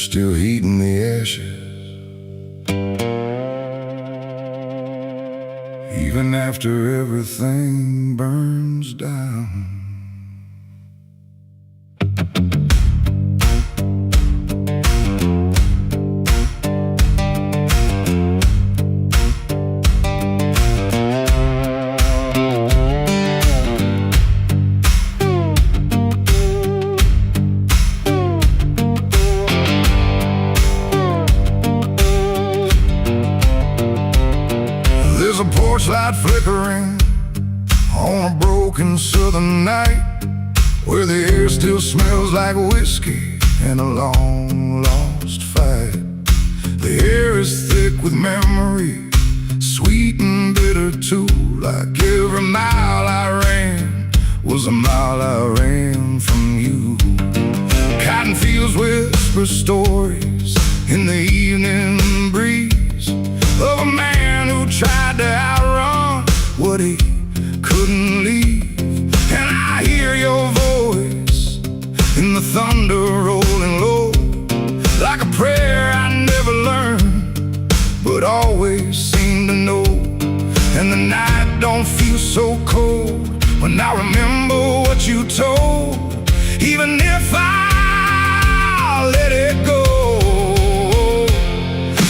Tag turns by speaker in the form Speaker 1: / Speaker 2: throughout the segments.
Speaker 1: still heating the ashes, even after everything burns down. There's a porch light flickering on a broken southern night, where the air still smells like whiskey and a long lost fight. The air is thick with memory, sweet and bitter too. Like every mile I ran was a mile I ran from you. Cotton fields whisper stories in the evening breeze of a man who tried to outrun what he couldn't leave. And I hear your voice in the thunder rolling low, like a prayer I never learned but always seem to know. And the night don't feel so cold when I remember what you told, even if I let it go.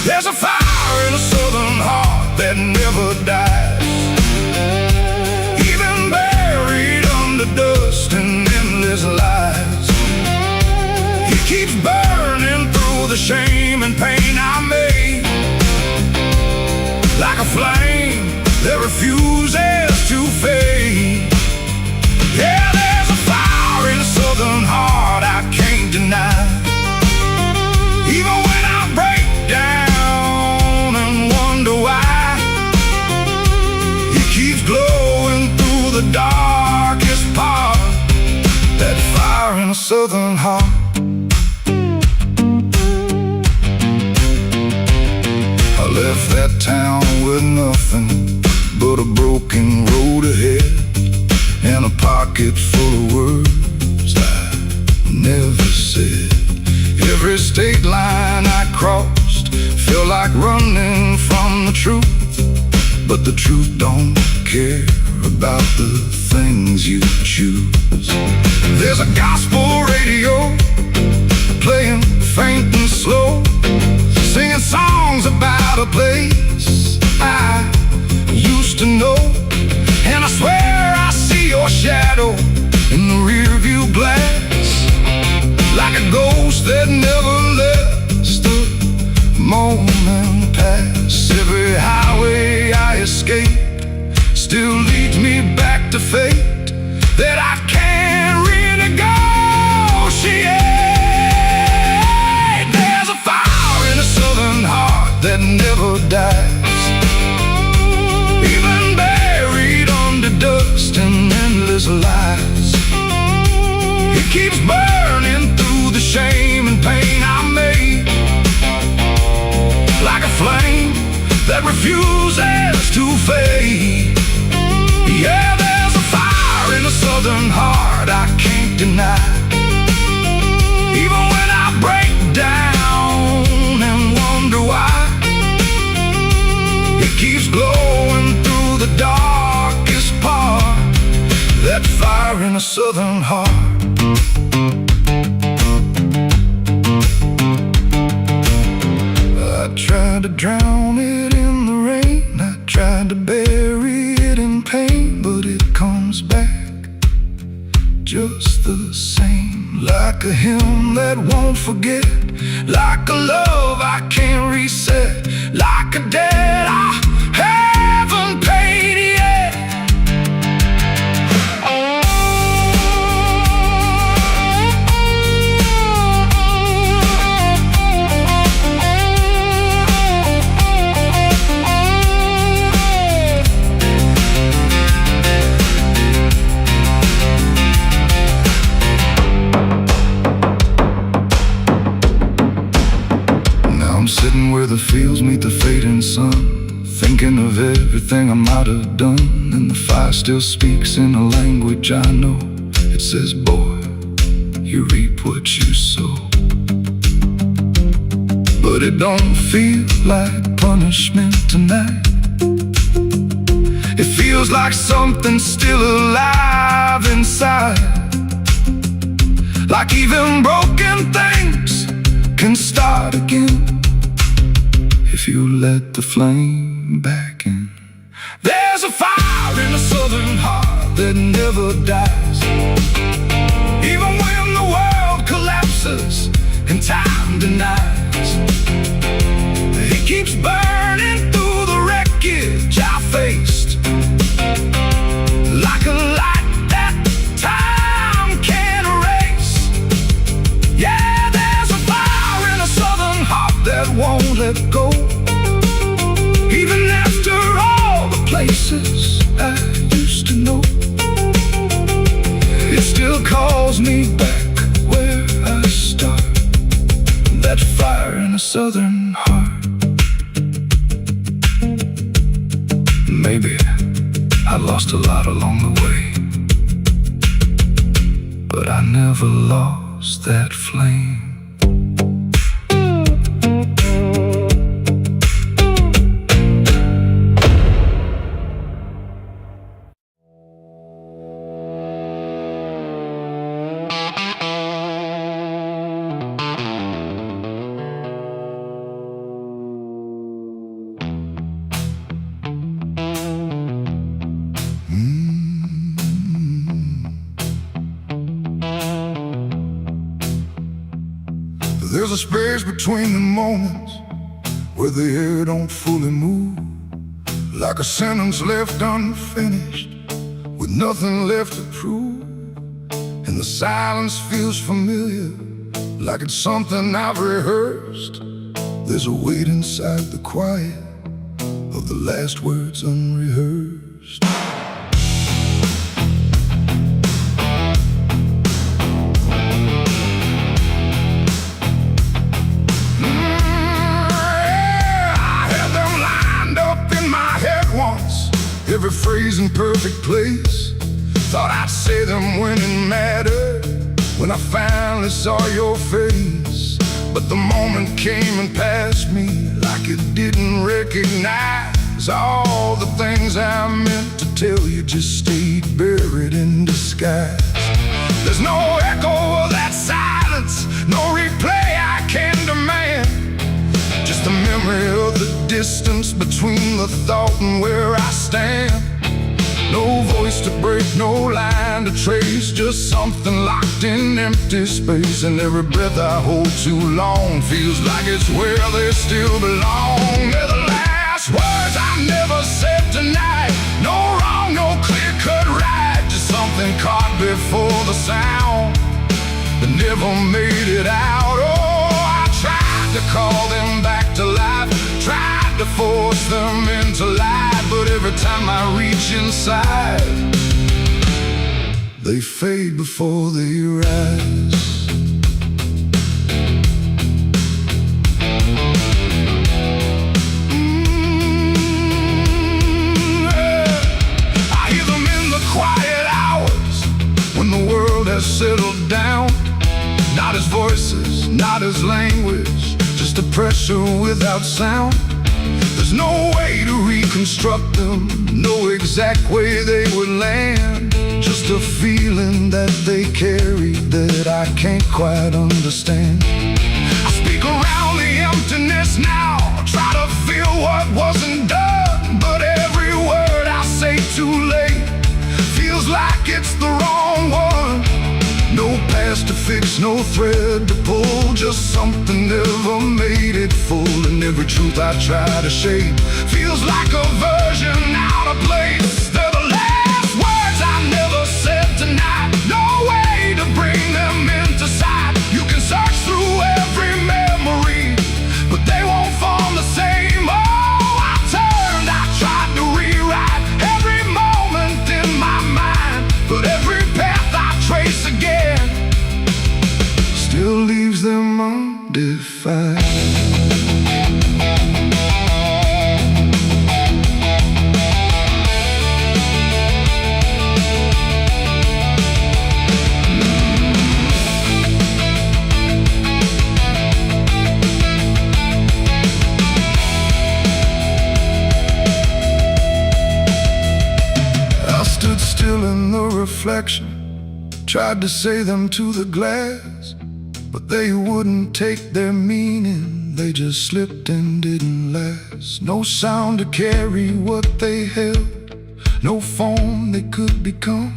Speaker 1: There's a fire in a southern heart that never dies, even buried under dust and endless lies. It keeps burning through the shame and pain I made, like a flame that refuses to fade. Yeah, there's a fire in a southern heart I can't deny, even when I break down and wonder why. It keeps glowing through the darkest part, that fire in a southern heart. I left that town with nothing but a broken road ahead, and a pocket full of words I never said. Every state line I crossed felt like running from the truth, but the truth don't care about the things you choose. There's a gospel radio playing faint and slow, singing songs about a place I used to know. And I swear I see your shadow in the rearview glass, like a ghost that never lets the moment pass. Every highway I escape still leads me back to fate that I can't renegotiate. There's a fire in a southern heart that never dies, even buried under dust and endless lies. It keeps burning through the shame and pain I made, like a flame that refuses to fade. Yeah, there's a fire in a southern heart I can't deny, even when I break down and wonder why. It keeps glowing through the darkest part, that fire in a southern heart. I tried to drown it in the rain, I tried to bury it in pain, but it comes back just the same, like a hymn that won't forget, like a love I can't reset, like a debt I haven't paid yet. Sitting where the fields meet the fading sun, thinking of everything I might have done, and the fire still speaks in a language I know. It says, boy, you reap what you sow. but it don't feel like punishment tonight. It feels like something's still alive inside, like even broken things can start again if you let the flame back in. There's a fire in the southern heart that never dies, even when the world collapses and time denies. It keeps burning through the wreckage I faced, like a light that time can't erase. Yeah, there's a fire in a southern heart that won't let go, even after all the places I used to know. It still calls me back where I start, that fire in a southern heart. Maybe I lost a lot along the way, but I never lost that flame. There's a space between the moments where the air don't fully move, like a sentence left unfinished with nothing left to prove. And the silence feels familiar, like it's something I've rehearsed. There's a weight inside the quiet of the last words unrehearsed. Every phrase in perfect place, thought I'd say them when it mattered, when I finally saw your face. But the moment came and passed me like it didn't recognize. All the things I meant to tell you just stayed buried in disguise. There's no echo of that silence, no replay I can demand, just the memory of the distance between the thought and where I stand. No voice to break, no line to trace, just something locked in empty space. And every breath I hold too long feels like it's where they still belong. They're the last words I never said tonight. No wrong, no clear-cut right, just something caught before the sound that never made it out. Oh, I tried to call them back to life, tried to force them into light, but every time I reach inside, they fade before they rise. I hear them in the quiet hours when the world has settled down. Not as voices, not as language, just a pressure without sound. There's no way to reconstruct them, no exact way they would land, just a feeling that they carry that I can't quite understand. I speak around the emptiness now, try to feel what wasn't done, but every word I say too late feels like it's the wrong one. No past to fix, no thread to pull, just something never made it full. And every truth I try to shape feels like a version out of place. They're the last words I never said tonight, no way to bring them into sight. You can search through every memory, but they won't form the same. Oh, I turned, I tried to rewrite every moment in my mind, but every path I trace again still leaves them undefined. reflection. Tried to say them to the glass, but they wouldn't take their meaning. They just slipped and didn't last. No sound to carry what they held, no form they could become,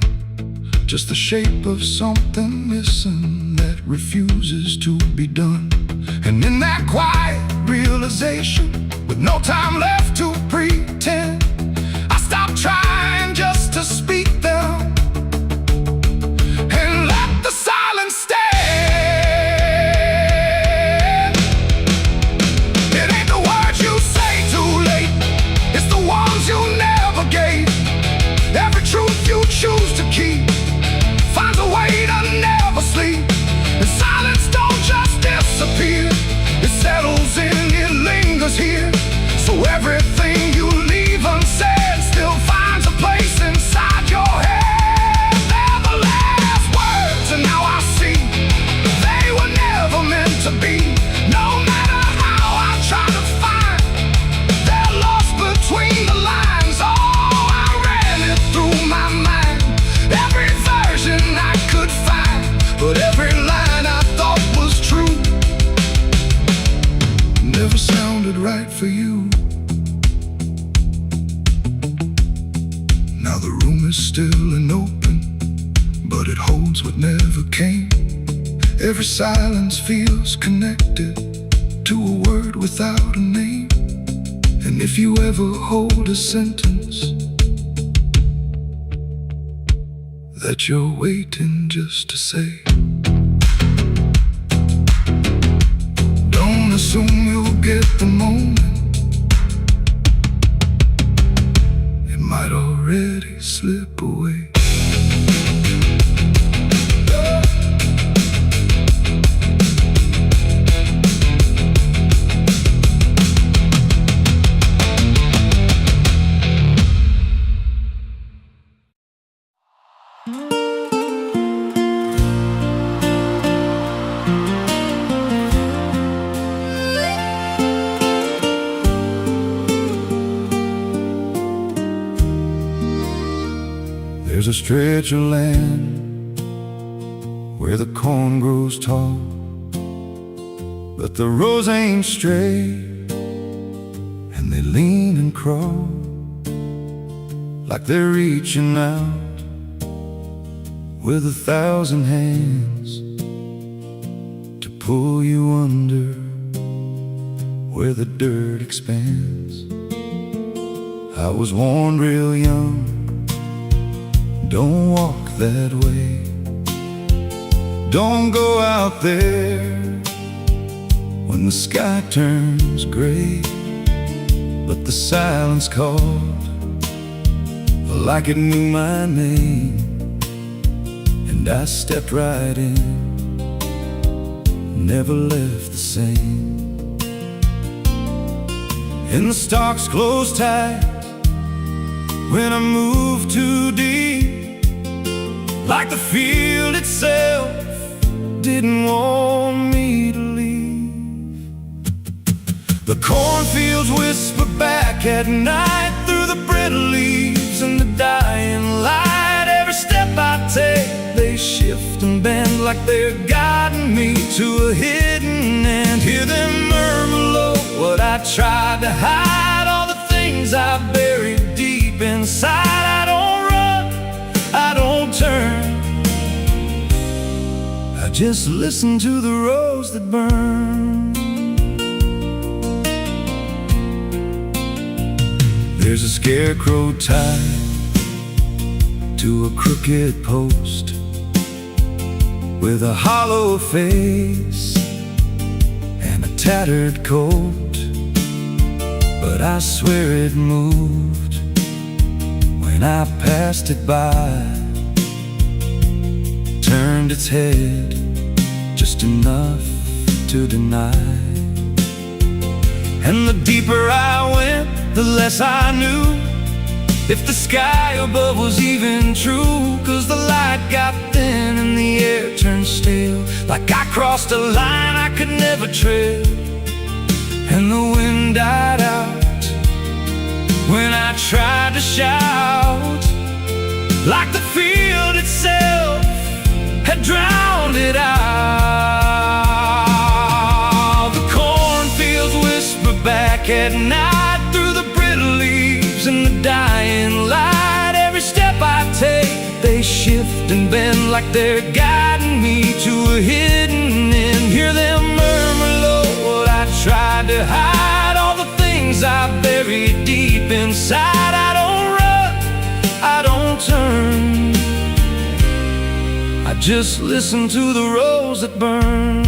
Speaker 1: just the shape of something missing that refuses to be done. And in that quiet realization, with no time left to pretend, I stopped trying just to speak them and let the silence stand. It ain't the words you say too late, it's the ones you never gave. Every truth you choose to keep finds a way to never sleep. And silence don't just disappear, it settles in, it lingers here. So everything you leave unsaid still finds a place inside your head. They're the last words, and now I see they were never meant to be. No matter how I try to find, they're lost between the lines. Oh, I ran it through my mind, every version I could find, but every line I thought was true never sounded right for you. Now the room is still and open, but it holds what never came. Every silence feels connected to a word without a name. And if you ever hold a sentence that you're waiting just to say, don't assume you'll get the moment, it might already slip away. There's a stretch of land where the corn grows tall, but the rows ain't straight, and they lean and crawl like they're reaching out with 1,000 hands to pull you under where the dirt expands. I was warned real young, don't walk that way, don't go out there when the sky turns gray. But the silence called like it knew my name, and I stepped right in, never left the same. And the stalks closed tight when I moved too deep, like the field itself didn't want me to leave. The cornfields whisper back at night through the brittle leaves and the dying light. Every step I take, they shift and bend like they're guiding me to a hidden end. Hear them murmur low what I tried to hide, all the things I buried deep inside. I don't run, I don't turn, I just listen to the rows that burn. There's a scarecrow tied to a crooked post with a hollow face and a tattered coat, but I swear it moved when I passed it by, turned its head just enough to deny. And the deeper I went, the less I knew if the sky above was even true. 'Cause the light got thin and the air turned stale, like I crossed a line I could never tread. And the wind died out when I tried to shout, like the field drowned it out. The cornfields whisper back at night through the brittle leaves and the dying light. Every step I take, they shift and bend like they're guiding me to a hidden end. Hear them murmur low what I tried to hide, all the things I buried deep inside. I don't run, I don't turn, I just listen to the rose that burn.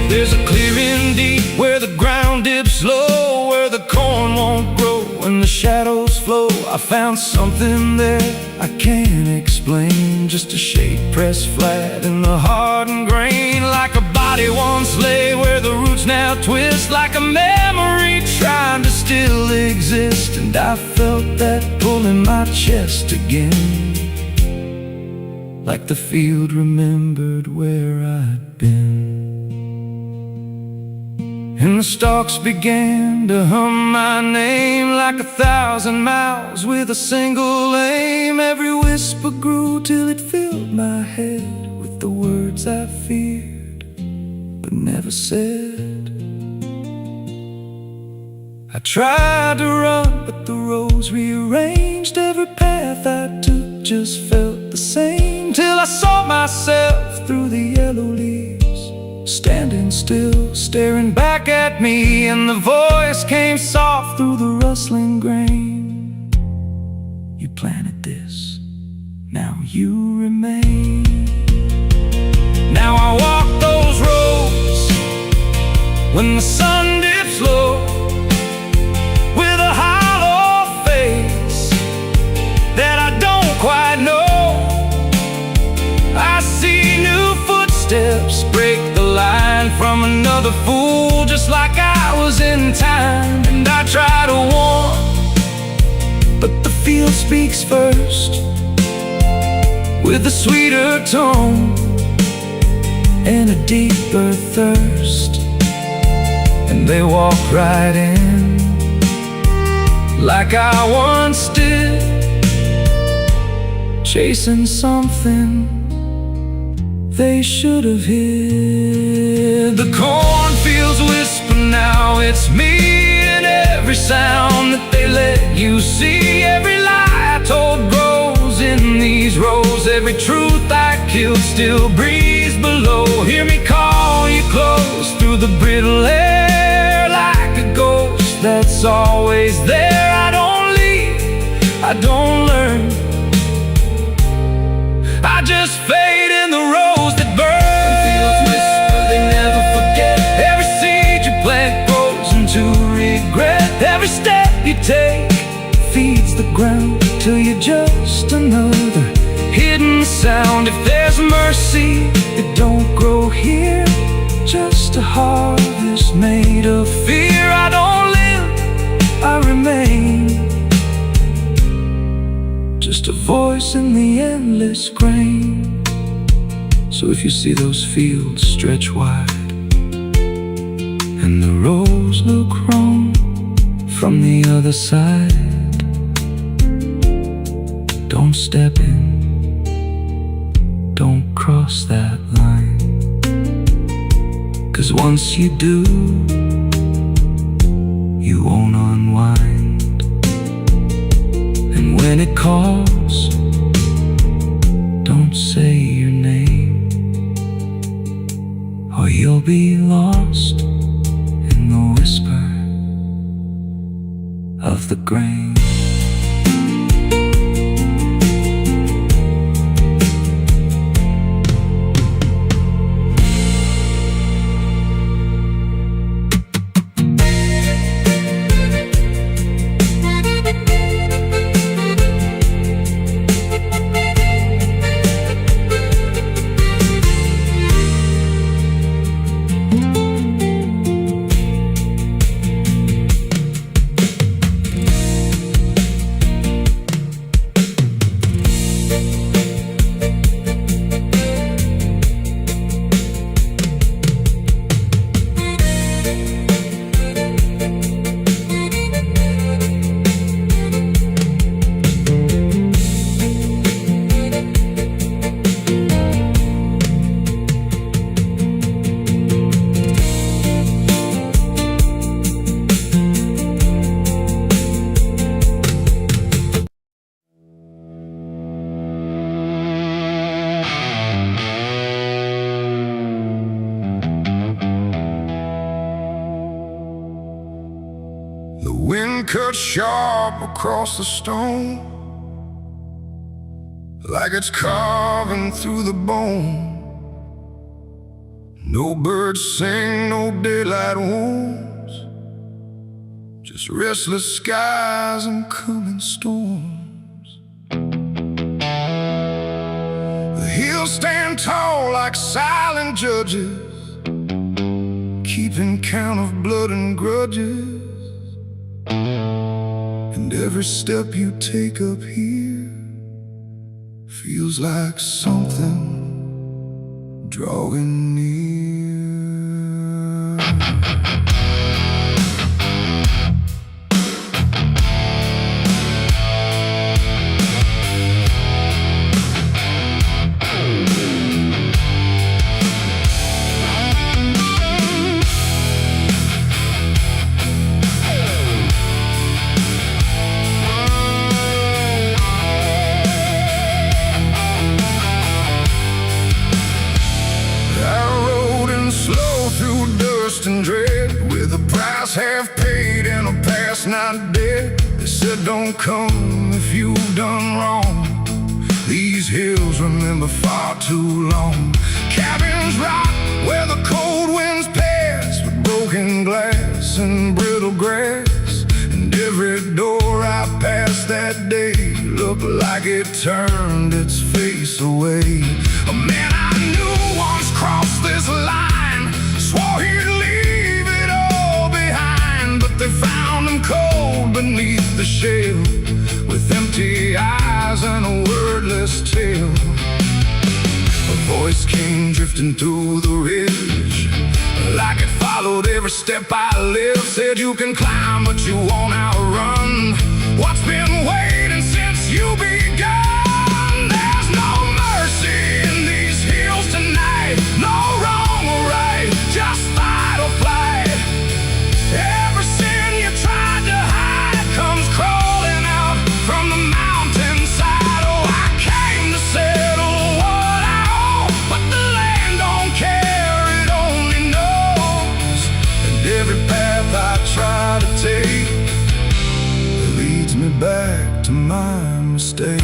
Speaker 1: There's a clearing deep where the ground dips low, where the corn won't grow and the shadows flow. I found something there I can't explain, just a shape pressed flat in the hardened grain. Like a body once lay where the roots now twist, like a memory trying to still exist. And I felt that pull in my chest again, like the field remembered where I'd been. And the stalks began to hum my name like 1,000 mouths with a single aim. Every whisper grew till it filled my head with the words I feared but never said. I tried to run, but the rose rearranged. Every path I took just felt the same, till I saw myself through the yellow leaves, standing still, staring back at me. And the voice came soft through the rustling grain. You planted this, now you remain. Now I walk those roads when the sun dips low, with a hollow face that I don't quite know. I see new footsteps break the line from another fool, just like I was in time. And I try to warn, but the field speaks first, with a sweeter tone and a deeper thirst. And they walk right in, like I once did, chasing something they should have hid. The cornfields whisper now, it's me, and every sound that they let you see. Every lie I told grows in these rows, every truth I killed still breathes below. Hear me call you close through the brittle air, like a ghost that's always there. I don't leave, I don't learn, I just fade in the rose that burns. Fields whisper, they never forget. Every seed you plant grows into regret. Every step you take feeds the ground till you're just another hidden sound. If there's mercy, it don't grow here, just a harvest made of fear. I don't live, I remain, just a voice in the endless grain. So if you see those fields stretch wide and the rows look wrong from the other side, don't step in, don't cross that line, 'cause once you do, you won't unwind. And when it calls, don't say your name, or you'll be lost in the whisper of the grain. wind cuts sharp across the stone, like it's carving through the bone. No birds sing, no daylight wounds, just restless skies and coming storms. The hills stand tall like silent judges, keeping count of blood and grudges. And every step you take up here feels like something drawing near. And dread, with a price half paid and a past not dead. They said don't come if you've done wrong. These hills remember far too long. Cabins rock where the cold winds pass, with broken glass and brittle grass. And every door I passed that day looked like it turned its face away. A man I knew once crossed this line, swore he'd leave it all behind, but they found him cold beneath the shell, with empty eyes and a wordless tale. A voice came drifting through the ridge, like it followed every step I lived. Said you can climb but you won't outrun what's been waiting since you begun. There's no mercy in these hills tonight, no wrong or right, just fight or flight. Every sin you tried to hide comes crawling out from the mountainside. Oh, I came to settle what I owe, but the land don't care, it only knows. And every path I try to take leads me back to my mistake.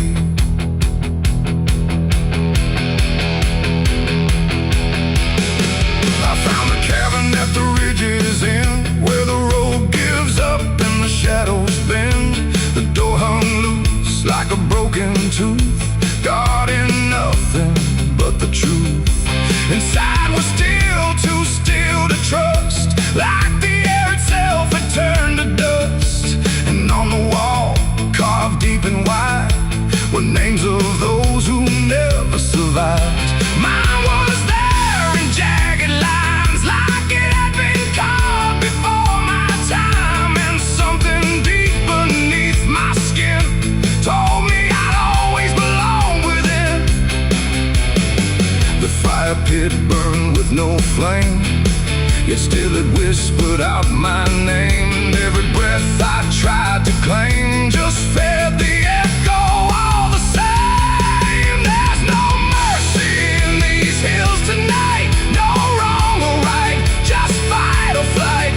Speaker 1: At the ridge's end, where the road gives up and the shadows bend, the door hung loose like a broken tooth, guarding nothing but the truth. Inside was still too still to trust, like the air itself had turned to dust. And on the wall, carved deep and wide, were names of those who never survived. Mine was there in jagged lines, like it had been carved before my time. And something deep beneath my skin told me I'd always belong within. The fire pit burned with no flame, yet still it whispered out my name. And every breath I tried to claim just fed the echo all the same. There's no mercy in these hills tonight, no wrong or right, just fight or flight.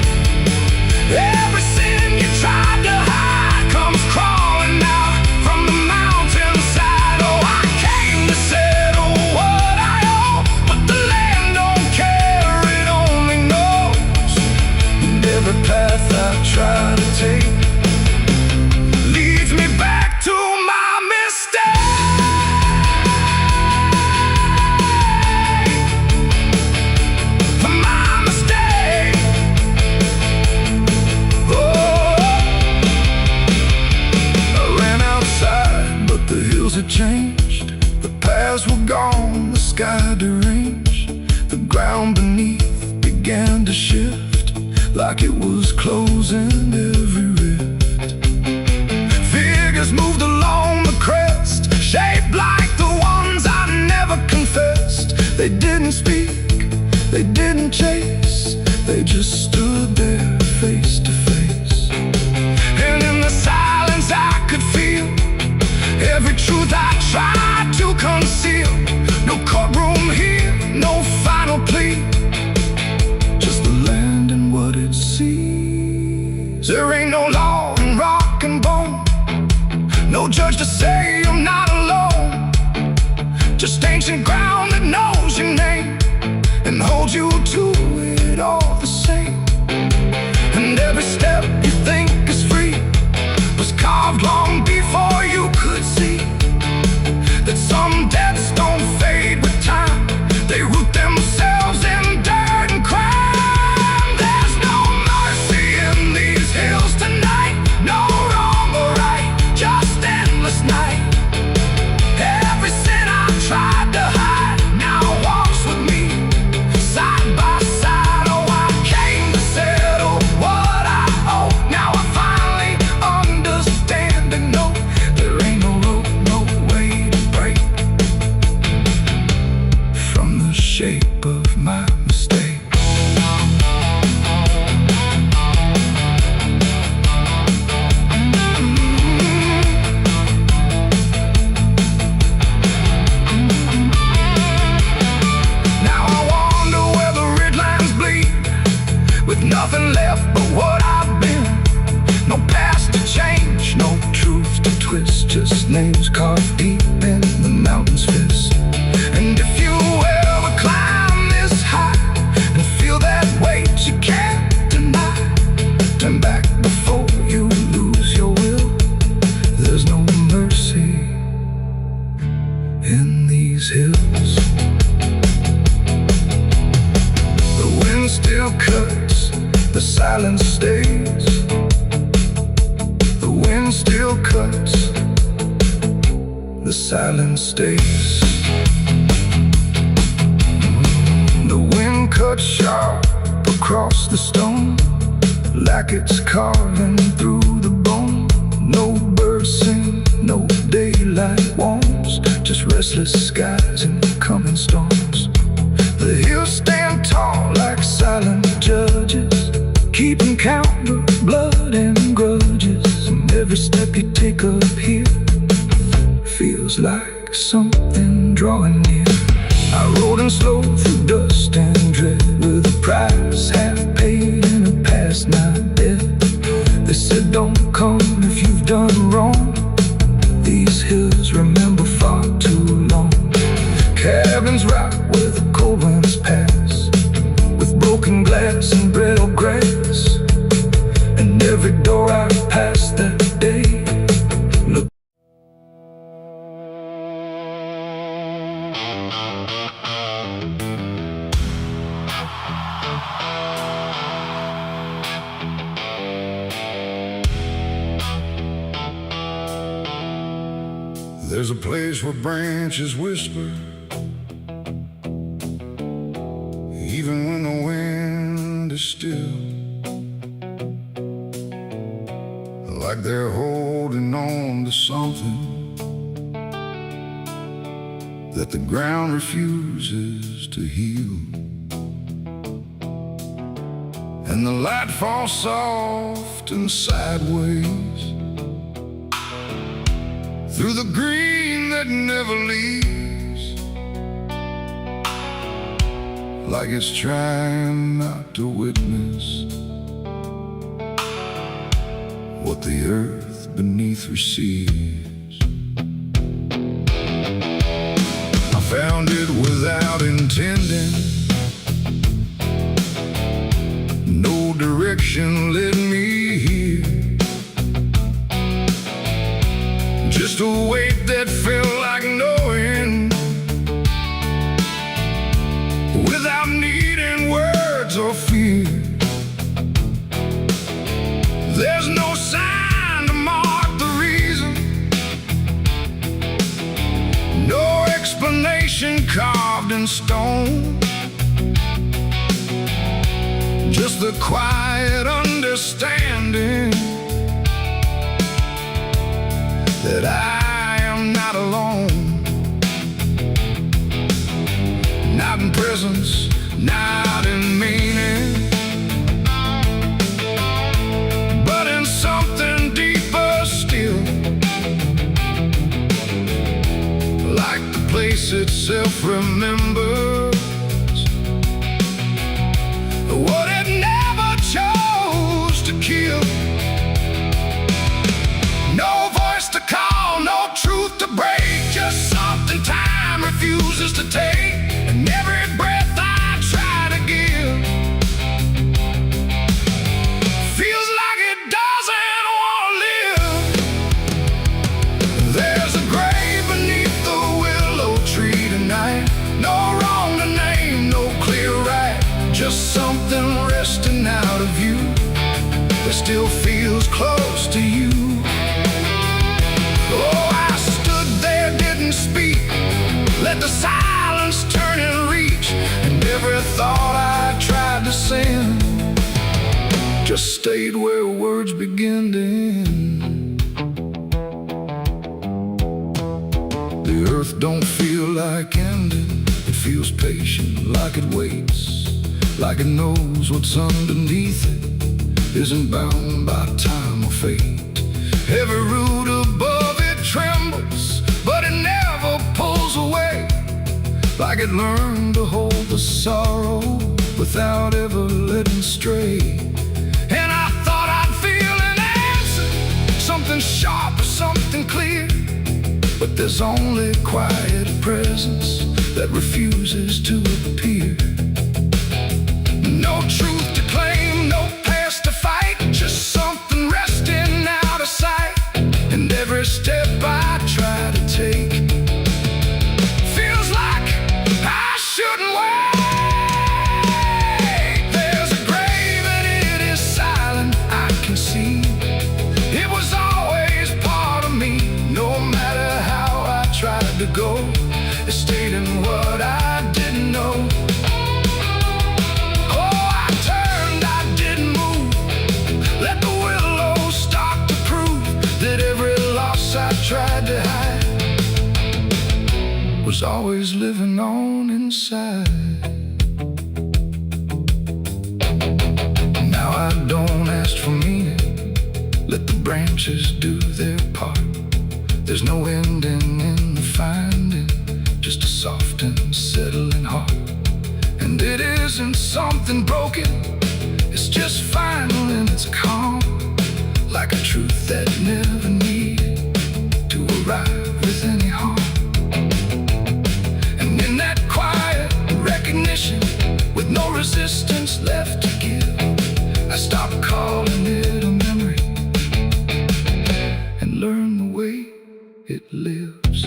Speaker 1: Every sin you tried to hide comes crawling out from the mountainside. Oh, I came to settle what I owe, but the land don't care, it only knows. And every path I try to take leads me back to my mistake. My mistake. Oh, I ran outside, but the hills had changed. The paths were gone, the sky deranged. The ground beneath began to shift, like it was closing every rift. Figures moved along the crest, shaped like the ones I never confessed. They didn't speak, they didn't chase, they just stood there face to face. And in the silence I could feel every truth I tried to conceal. No courtroom here, no final plea, just the land and what it sees. There ain't no law and just ancient ground that knows your name and holds you to it all the same. And every step you think is free was carved long before you could see that some debts don't fade with time. They root themselves in dirt and crime. There's no mercy in these hills tonight. No wrong or right, just endless night. Every sin I tried to hide now walks with me, side by side. Oh, I came to settle what I owe. Now I finally understand and know there ain't no rope, no way to break from the shape of my mistake. Nothing left but what I've been. No past to change, no truth to twist, just names carved deep in the mountain's fist. And if you ever climb this high and feel that weight you can't deny, turn back before you lose your will. There's no mercy in these hills. The wind still cuts, the silence stays. The wind still cuts, the silence stays. The wind cuts sharp across the stone, like it's carving through the bone. No birds sing, no daylight warms, just restless skies and coming storms. The hills stand tall like silent judges, keeping count of blood and grudges. And every step you take up here feels like something drawing near. I rode in slow through dust and dread, with a price half paid and a past not dead. They said don't come if you've done wrong. These hills remember far too long. Cabins rock where the cold winds pass, with broken glass and brittle grass. And every door I passed that day looked. There's a place where branches whisper, even when the wind is still, like they're holding on to something that the ground refuses to heal. And the light falls soft and sideways through the green that never leaves, like it's trying not to witness what the earth beneath receives. I found it without intending, no direction led me here, just a weight that felt like knowing, without needing words or fear. There's no sign to mark the reason, no explanation carved in stone, just the quiet understanding that I am not alone. Not in presence, not in meaning, but in something deeper still, like the place itself remembers what it never chose to kill. No voice to call, no truth to break, just something time refused refuses to take, and every breath I try to give feels like it doesn't want to live. There's a grave beneath the willow tree tonight. No wrong to name, no clear right, just something resting out of you that still feels close to you. Oh, I stood there, didn't speak, let the silence turn and reach, and every thought I tried to send just stayed where words begin to end. The earth don't feel like ending, it feels patient, like it waits, like it knows what's underneath it isn't bound by time or fate. Every root above it trembles, but it never pulls away, like it learned to hold the sorrow without ever letting stray. And I thought I'd feel an answer, something sharp or something clear, but there's only quiet presence that refuses to appear. No truth to claim, no past to fight, just something resting out of sight. And every step I try to take feels like I shouldn't wait. There's a grave and it is silent, I can see. It was always part of me, no matter how I tried to go. It stayed in what I didn't know. I tried to hide was always living on inside. Now I don't ask for meaning, let the branches do their part. There's no ending in the finding, just a soft and settling heart. And it isn't something broken, it's just final and it's calm, like a truth that never needed to arrive with any harm. And in that quiet recognition, with no resistance left to give, I stopped calling it a memory and learned the way it lives.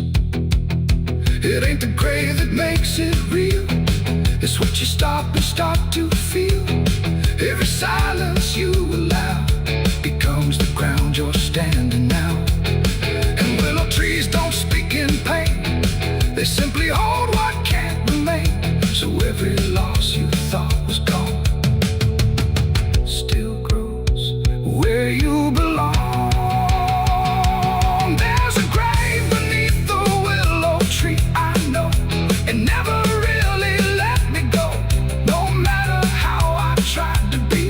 Speaker 1: It ain't the grave that makes it real, it's what you stop and start to feel. Every silence you allow becomes the ground you're standing now. And willow trees don't speak in pain, they simply hold what can't remain. So every loss you thought was gone still grows where you belong. There's a grave beneath the willow tree, I know, it never really let me go. No matter how I tried to be,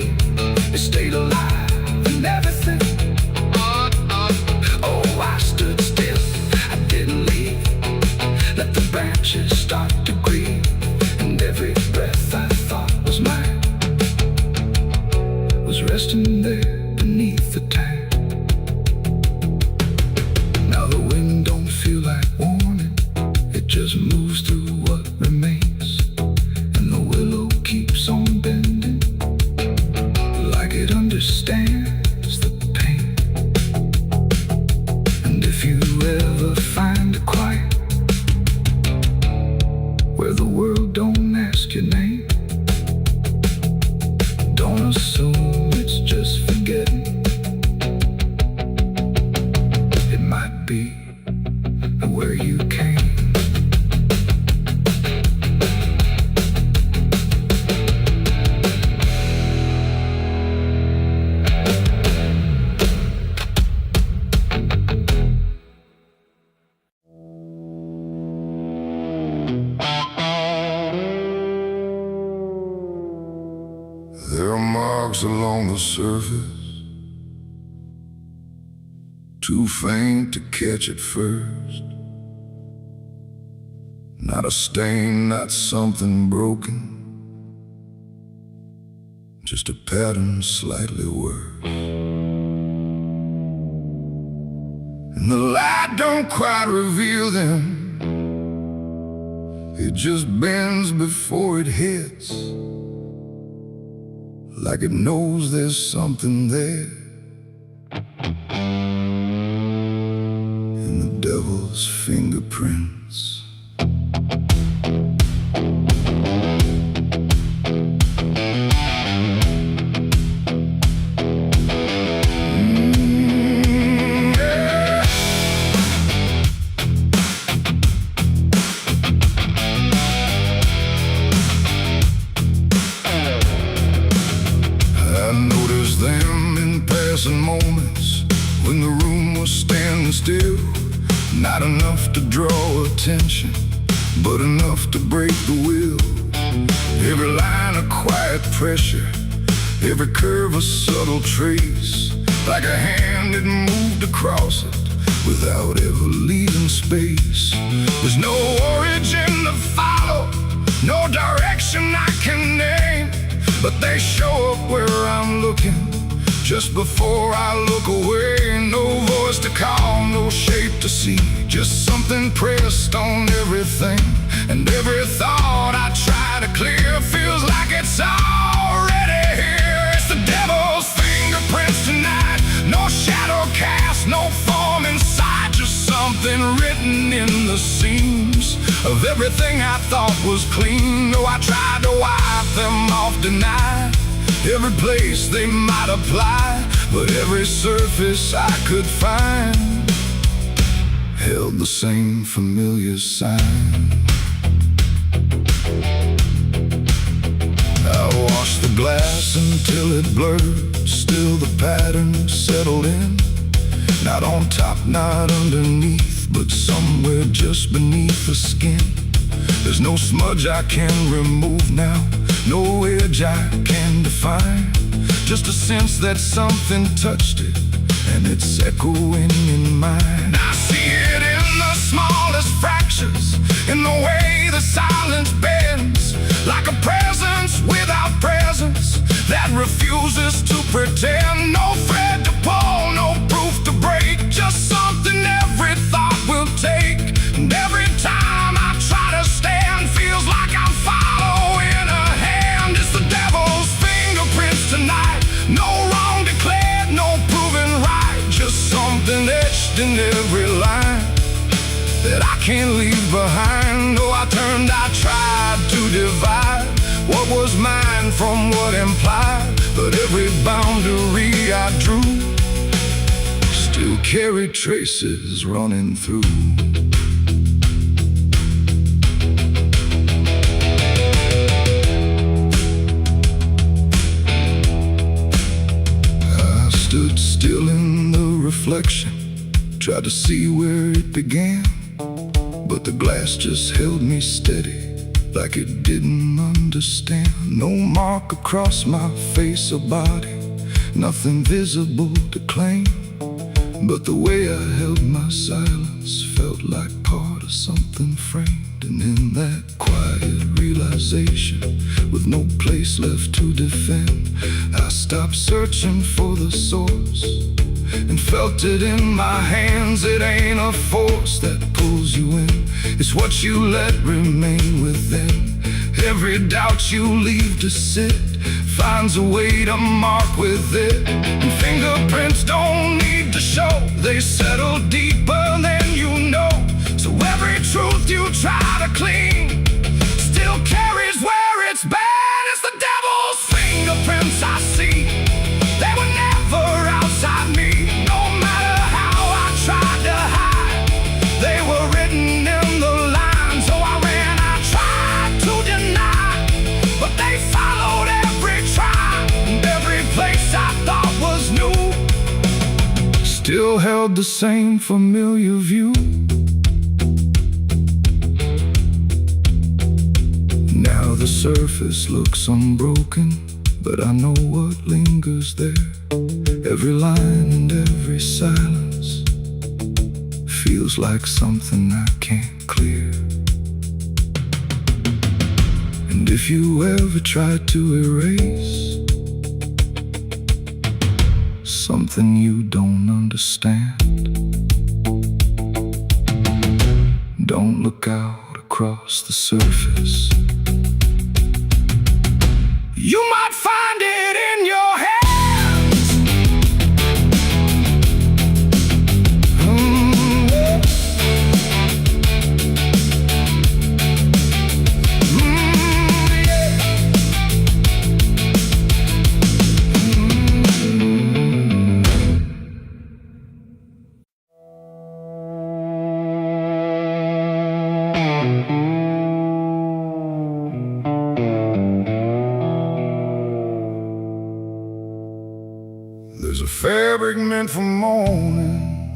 Speaker 1: it stayed alive and everything. Oh, I stood still, I didn't leave, let the branches start to grieve. And every breath I thought was mine was resting there beneath the tank. Now the wind don't feel like warning, it just moves through what remains. And the willow keeps on bending, like it understands the pain. And if you ever find a quiet where the world don't ask your name, don't assume it's just forgetting. It might be where you came. There are marks along the surface, too faint to catch at first. Not a stain, not something broken, just a pattern slightly worse. And the light don't quite reveal them, It just bends before it hits, like it knows there's something there. In the devil's fingerprints. Moments when the room was standing still, not enough to draw attention, but enough to break the will. Every line a quiet pressure, every curve a subtle trace, like a hand that moved across it without ever leaving space. There's no origin to follow, no direction I can name, but they show up where I'm looking just before I look away. No voice to call, no shape to see, just something pressed on everything. And every thought I try to clear feels like it's already here. It's the devil's fingerprints tonight. No shadow cast, no form inside, just something written in the seams of everything I thought was clean. Though I tried to wipe them off, deny every place they might apply, but every surface I could find held the same familiar sign. I washed the glass until it blurred, still the pattern settled in. Not on top, not underneath, but somewhere just beneath the skin. There's no smudge I can remove now, no edge I can define, just a sense that something touched it, and it's echoing in mine. I see it in the smallest fractures, in the way the silence bends, like a presence without presence that refuses to pretend. No thread to pull, no proof to break, just something every thought will take. And every time I try to stand, feels like I'm following a hand. It's the devil's fingerprints tonight. No wrong declared, no proven right, just something etched in every line that I can't leave behind. Though I turned, I tried to divide what was mine from what implied, but every boundary I drew still carried traces running through. Stood still in the reflection, tried to see where it began, but the glass just held me steady, like it didn't understand. No mark across my face or body, nothing visible to claim, but the way I held my silence felt like part of something framed. And in that quiet realization, with no place left to defend, I stopped searching for the source and felt it in my hands. It ain't a force that pulls you in, it's what you let remain within. Every doubt you leave to sit finds a way to mark with it. And fingerprints don't need to show, they settle deeper than you know. So every truth you try to clean still carries where it's been. It's the devil's fingerprints I see, they were never outside me. No matter how I tried to hide, they were written in the lines. So I ran, I tried to deny, but they followed every try, and every place I thought was new still held the same familiar view. Now the surface looks unbroken, but I know what lingers there. Every line and every silence feels like something I can't clear. And if you ever try to erase something you don't understand, don't look out across the surface. You might find it in your hands. There's a fabric meant for mourning,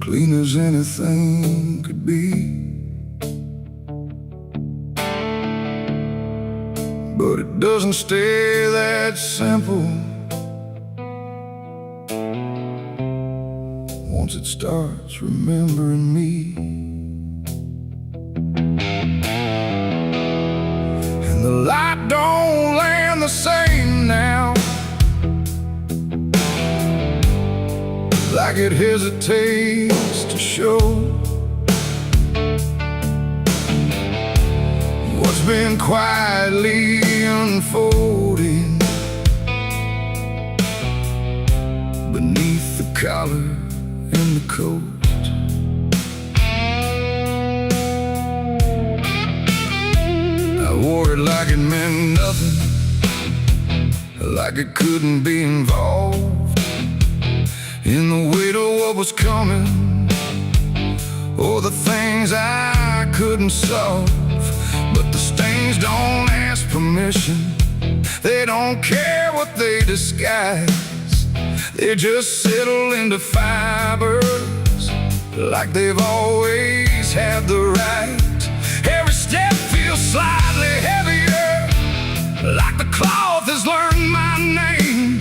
Speaker 1: clean as anything could be, but it doesn't stay that simple once it starts remembering me. And the light don't land the same now, like it hesitates to show what's been quietly unfolding beneath the collar and the coat. I wore it like it meant nothing, like it couldn't be involved in the weight of what was coming, or the things I couldn't solve. But the stains don't ask permission, they don't care what they disguise. They just settle into fibers like they've always had the right. Every step feels slightly heavier, like the cloth has learned my name,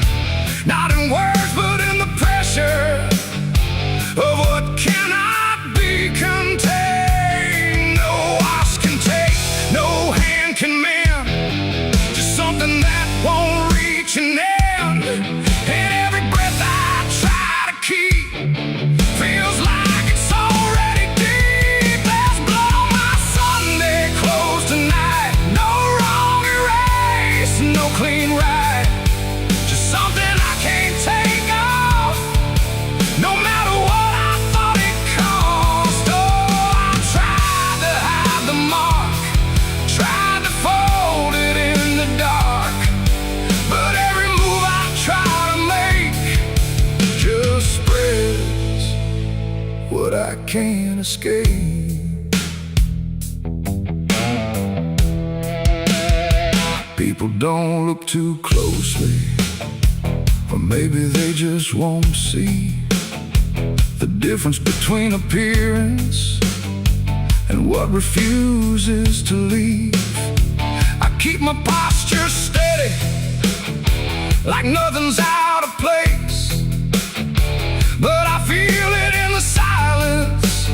Speaker 1: not in words but in the pressure of what cannot be contained. No wash can take, no hand can mend, just something that won't reach an end. And every breath I try to keep feels like it's already deep. There's blood on my Sunday clothes tonight, no wrong erase, no clean right, just something I can't take off, no matter what I thought it cost. Oh, I tried to hide the mark, tried to fold it in the dark, but every move I try to make just spreads what I can't escape. People don't look too closely, or maybe they just won't see the difference between appearance and what refuses to leave. I keep my posture steady, like nothing's out of place, but I feel it in the silence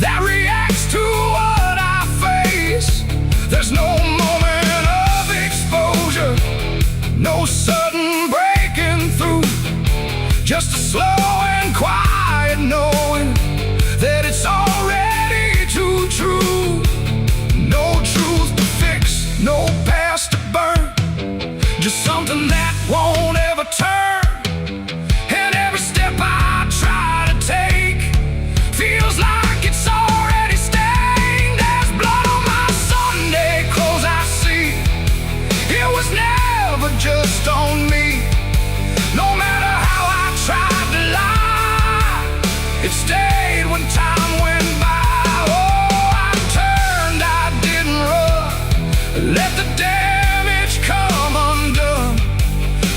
Speaker 1: that reacts to what I face. There's no moment of exposure, no sudden breaking through, just a slow and quiet knowing that it's already too true. No truth to fix, no past to burn, just something that won't ever turn. And every step I try to take feels like it's already stained. There's blood on my Sunday clothes I see, it was never just on me. No matter how I tried to lie, it stayed when time went by. Oh, I turned, I didn't run, let the damage come undone,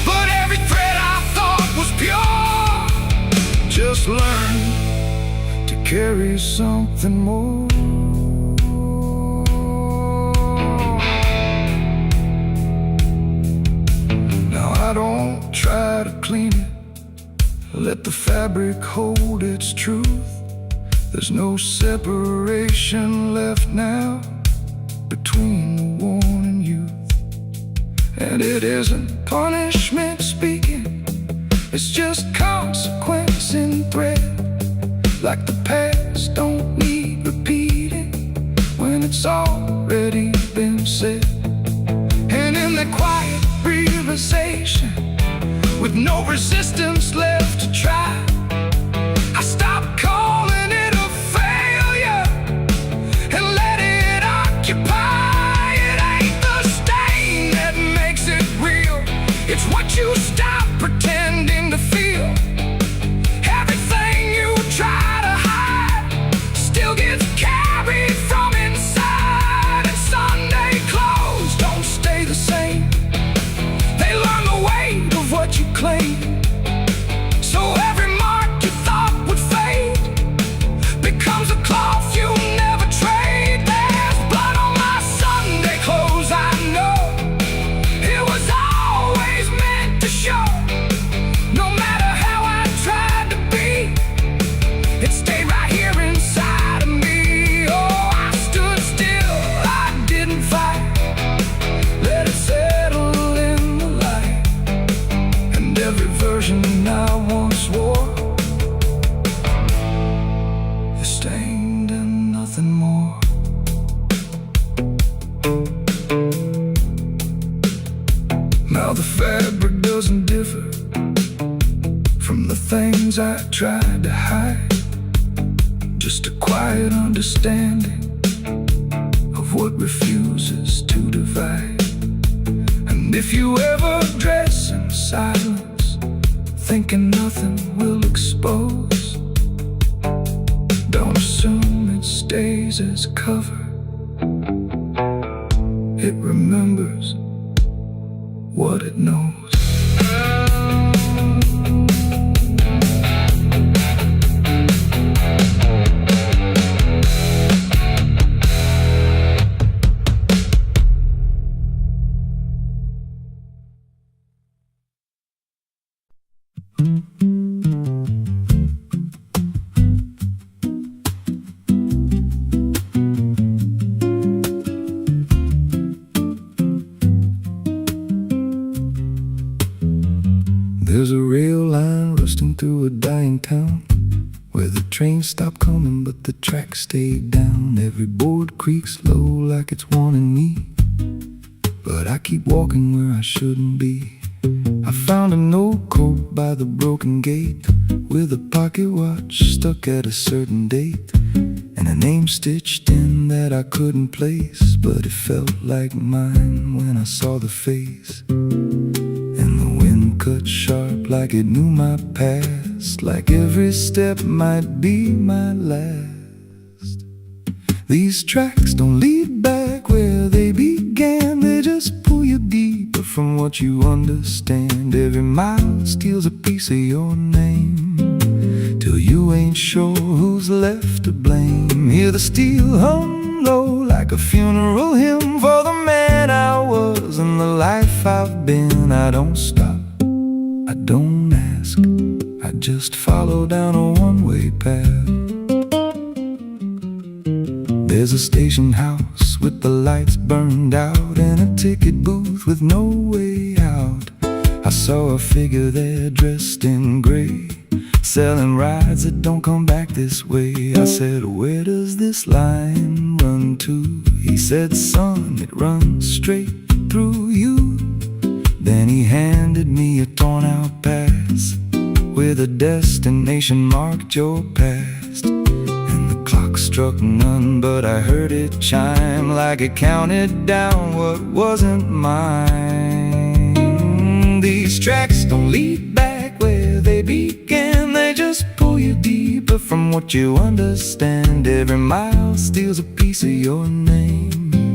Speaker 1: but every thread I thought was pure just learned to carry something more. Now I don't try to clean it, let the fabric hold its truth. There's no separation left now between the worn and youth. And it isn't punishment speaking, it's just consequence in thread, like the past don't need repeating when it's already been said. And in that quiet realization, with no resistance left to try, I stopped calling it a failure and let it occupy. It ain't the stain that makes it real, it's what you stop pretending to feel. Everything you try to hide still gets carried from inside. And Sunday clothes don't stay the same, they learn the weight of what you claim. So every mark you thought would fade becomes a cloth you never trade. There's blood on my Sunday clothes, I know. It was always meant to show. No matter how I tried to be, it stayed right here inside of me. Oh, I stood still, I didn't fight, let it settle in the light. And every version I once wore is stained and nothing more. Now the fabric doesn't differ from the things I tried to hide, just a quiet understanding of what refuses to divide. And if you ever dress in silence, thinking nothing will expose, don't assume it stays as cover. It remembers what it knows. There's a rail line rusting through a dying town, where the trains stop coming but the tracks stay down. Every board creaks low like it's warning me, but I keep walking where I shouldn't be. I found a note coat by the broken gate, with a pocket watch stuck at a certain date, and a name stitched in that I couldn't place, but it felt like mine when I saw the face. And the wind cut sharp like it knew my past, like every step might be my last. These tracks don't lead back where they began, they just pull you deeper from what you understand. Every mile steals a piece of your name, till you ain't sure who's left to blame. Hear the steel hum low like a funeral hymn for the man I was and the life I've been. I don't stop, I don't ask, I just follow down a one-way path. There's a station house with the lights burned out, and a ticket booth with no way out. I saw a figure there dressed in gray, selling rides that don't come back this way. I said, where does this line run to? He said, son, it runs straight through you. Then he handed me a torn out pass with a destination marked your past. And the clock struck none, but I heard it chime like it counted down what wasn't mine. These tracks don't lead back where they began, they just pull you deeper from what you understand. Every mile steals a piece of your name,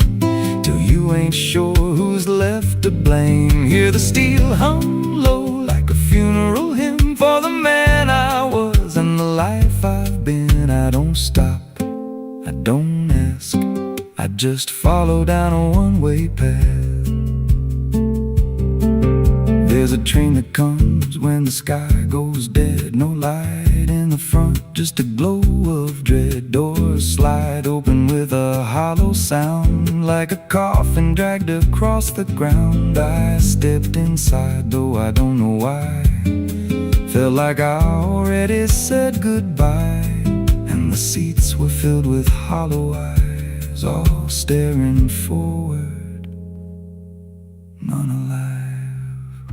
Speaker 1: till you ain't sure who's left to blame. Hear the steel hum low like a funeral hymn for the man I was and the life I've been. I don't stop, I don't ask, I just follow down a one-way path. There's a train that comes when the sky goes dead, no light in the front, just a glow of dread. Doors slide open with a hollow sound, like a coffin dragged across the ground. I stepped inside, though I don't know why, felt like I already said goodbye.
Speaker 2: and the seats were filled with hollow eyes, all staring forward, none alive.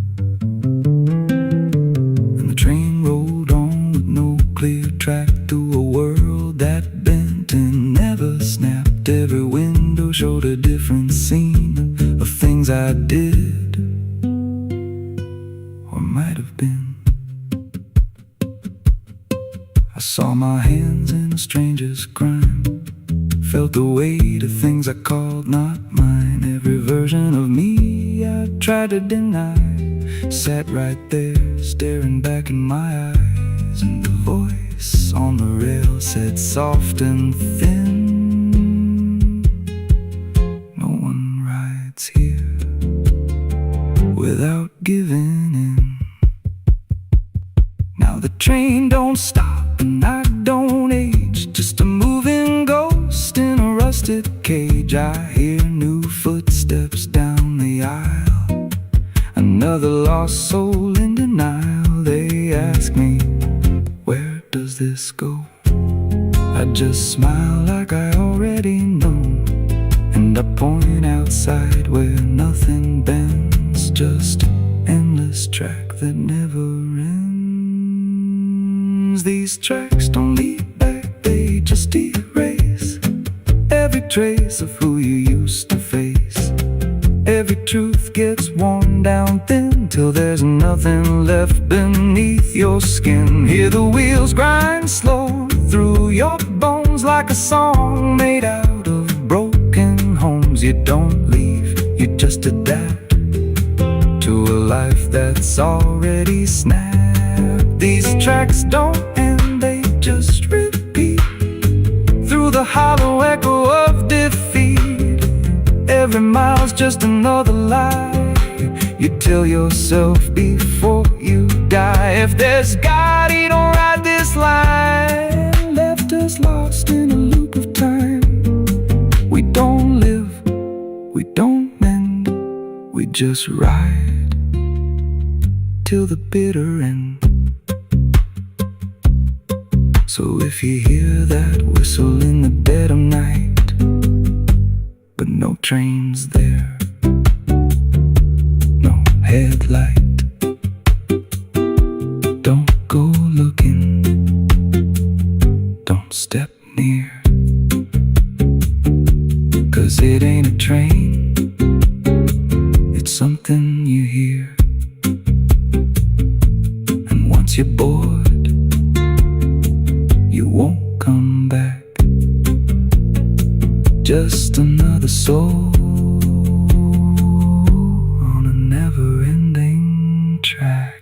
Speaker 2: And the train rolled on with no clear track through a world that bent and never snapped. Every window showed a different scene of things I did or might have been. I saw my hands in a stranger's crime, felt the weight of things I called not mine. Every version of me I tried to deny sat right there, staring back in my eyes. And the voice on the rail said soft and thin, no one rides here without giving in. Now the train don't stop and I don't age, just a moving ghost in a rusted cage. I hear new footsteps down the aisle, another lost soul in denial. They ask me, where does this go? I just smile like I already know, and I point outside where nothing bends, just endless track that never ends. These tracks don't lead back, they just erase every trace of who you used to face. Every truth gets worn down thin till there's nothing left beneath your skin. Hear the wheels grind slow through your bones like a song made out of broken homes. You don't leave, you just adapt to a life that's already snapped. These tracks don't end, they just repeat through the hollow echo of defeat. Every mile's just another lie you tell yourself before you die. If there's God, he don't ride this line, left us lost in a loop of time. We don't live, we don't mend, we just ride till the bitter end. So if you hear that whistle in the dead of night, but no train's there, no headlight, don't go looking, don't step near, 'cause it ain't a train, it's something you hear. And once you're bored, you won't come back, just another soul on a never-ending track.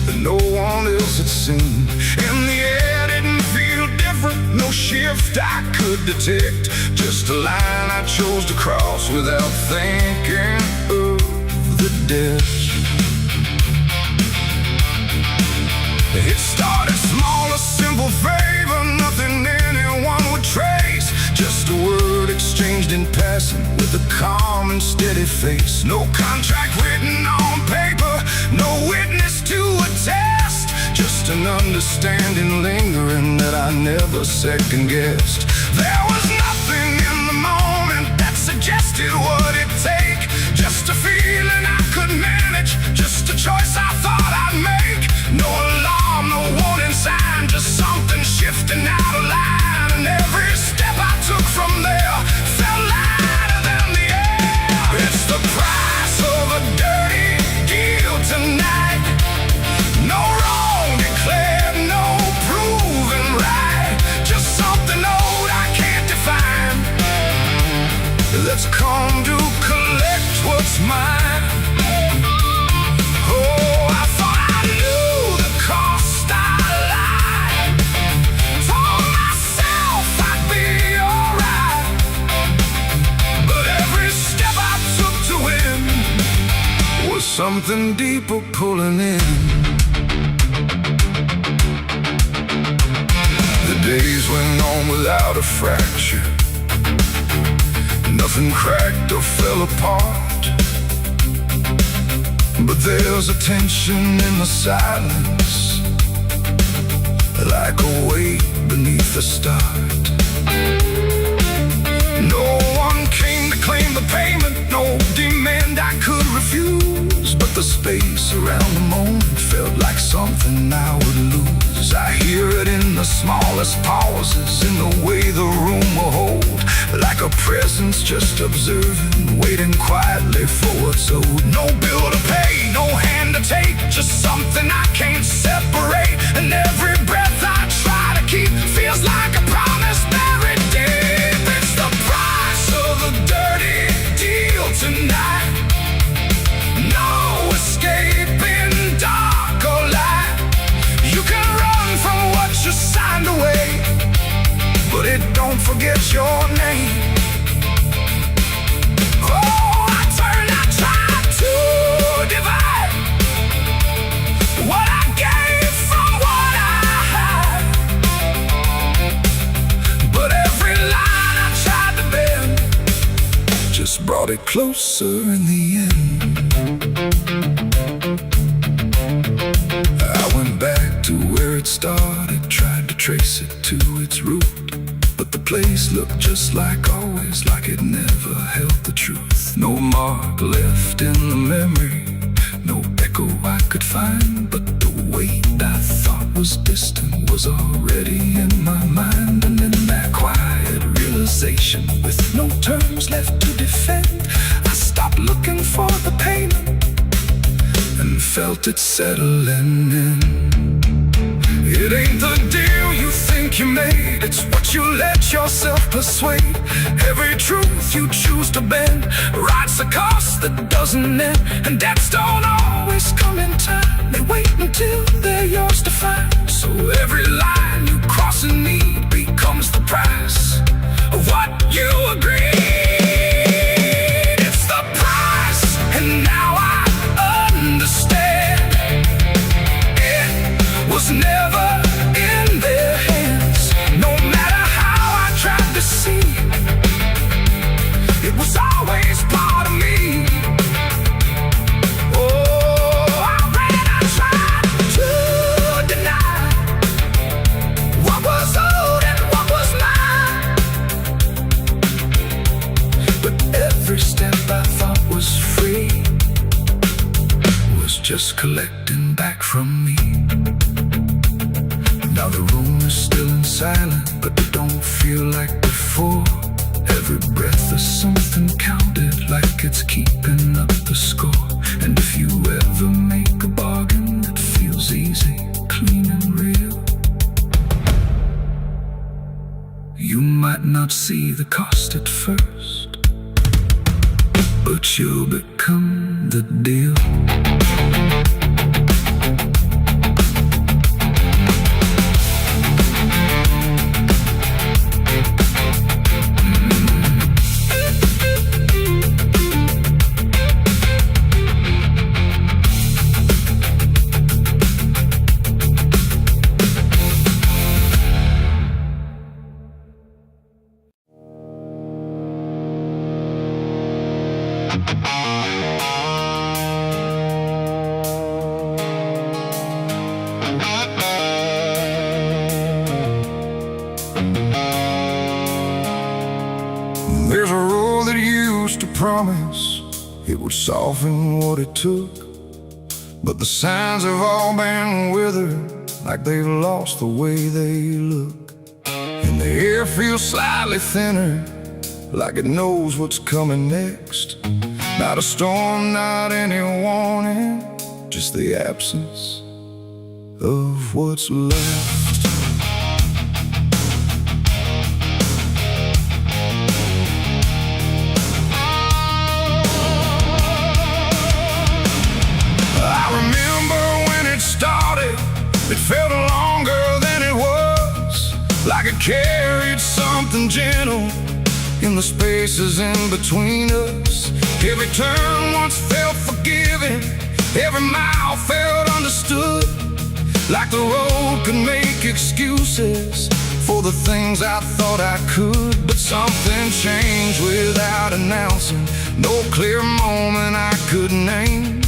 Speaker 1: That no one else had seen. And the air didn't feel different, no shift I could detect, just a line I chose to cross without thinking of the death. It started small, a simple favor, nothing anyone would trace, just a word exchanged in passing with a calm and steady face. No contract written on paper, no witness to attest, just an understanding lingering that I never second-guessed. There was nothing in the moment that suggested what it'd take, just a feeling I could manage, just a choice I thought I'd make. No alarm, no warning sign, just something shifting out of line. And every step I took from there felt lighter than the air. It's the price of a dirty deal tonight. No wrong declared, no proven right, just something old I can't define, that's come to collect what's mine. Oh, I thought I knew the call something deeper pulling in. The days went on without a fracture. Nothing cracked or fell apart. But there's a tension in the silence, like a weight beneath the start. No one came to claim the payment, no demand I could refuse. But the space around the moment felt like something I would lose. I hear it in the smallest pauses, in the way the room will hold, like a presence just observing, waiting quietly for what's owed. No bill to pay, no hand to take, just something I can't separate. And every breath I try to keep feels like a promise buried deep. It's the price of a dirty deal tonight. No escaping dark or light. You can run from what you signed away, but it don't forget your name. Oh, I try to divide what I gave from what I had. But every line I tried to bend just brought it closer in the end. I went back to where it started, tried to trace it to its root. But the place looked just like always, like it never held the truth. No mark left in the memory, no echo I could find. But the weight I thought was distant was already in my mind. And in that quiet realization, with no terms left to defend, I stopped looking for the payment and felt it settling in. It ain't the deal you think you made, it's what you let yourself persuade. Every truth you choose to bend writes a cost that doesn't end. And debts don't always come in time, they wait until they're yours to find. So every line you cross in need becomes the price of what you agreed. It's the price, and now I understand. It was never in their hands. No matter how I tried to see, it was always part of me. Oh, I tried to deny what was owed and what was mine. But every step I thought was free was just collecting back from me. Now the room is still in silence, but it don't feel like before. Every breath is something counted, like it's keeping up the score. And if you ever make a bargain that feels easy, clean and real, you might not see the cost at first, but you'll become the deal. There's a road that used to promise it would soften what it took, but the signs have all been withered, like they've lost the way they look. And the air feels slightly thinner, like it knows what's coming next. Not a storm, not any warning, just the absence of what's left. It felt longer than it was, like it carried something gentle in the spaces in between us. Every turn once felt forgiving, Every mile felt understood, like the road could make excuses for the things I thought I could. But something changed without announcing, no clear moment I could name,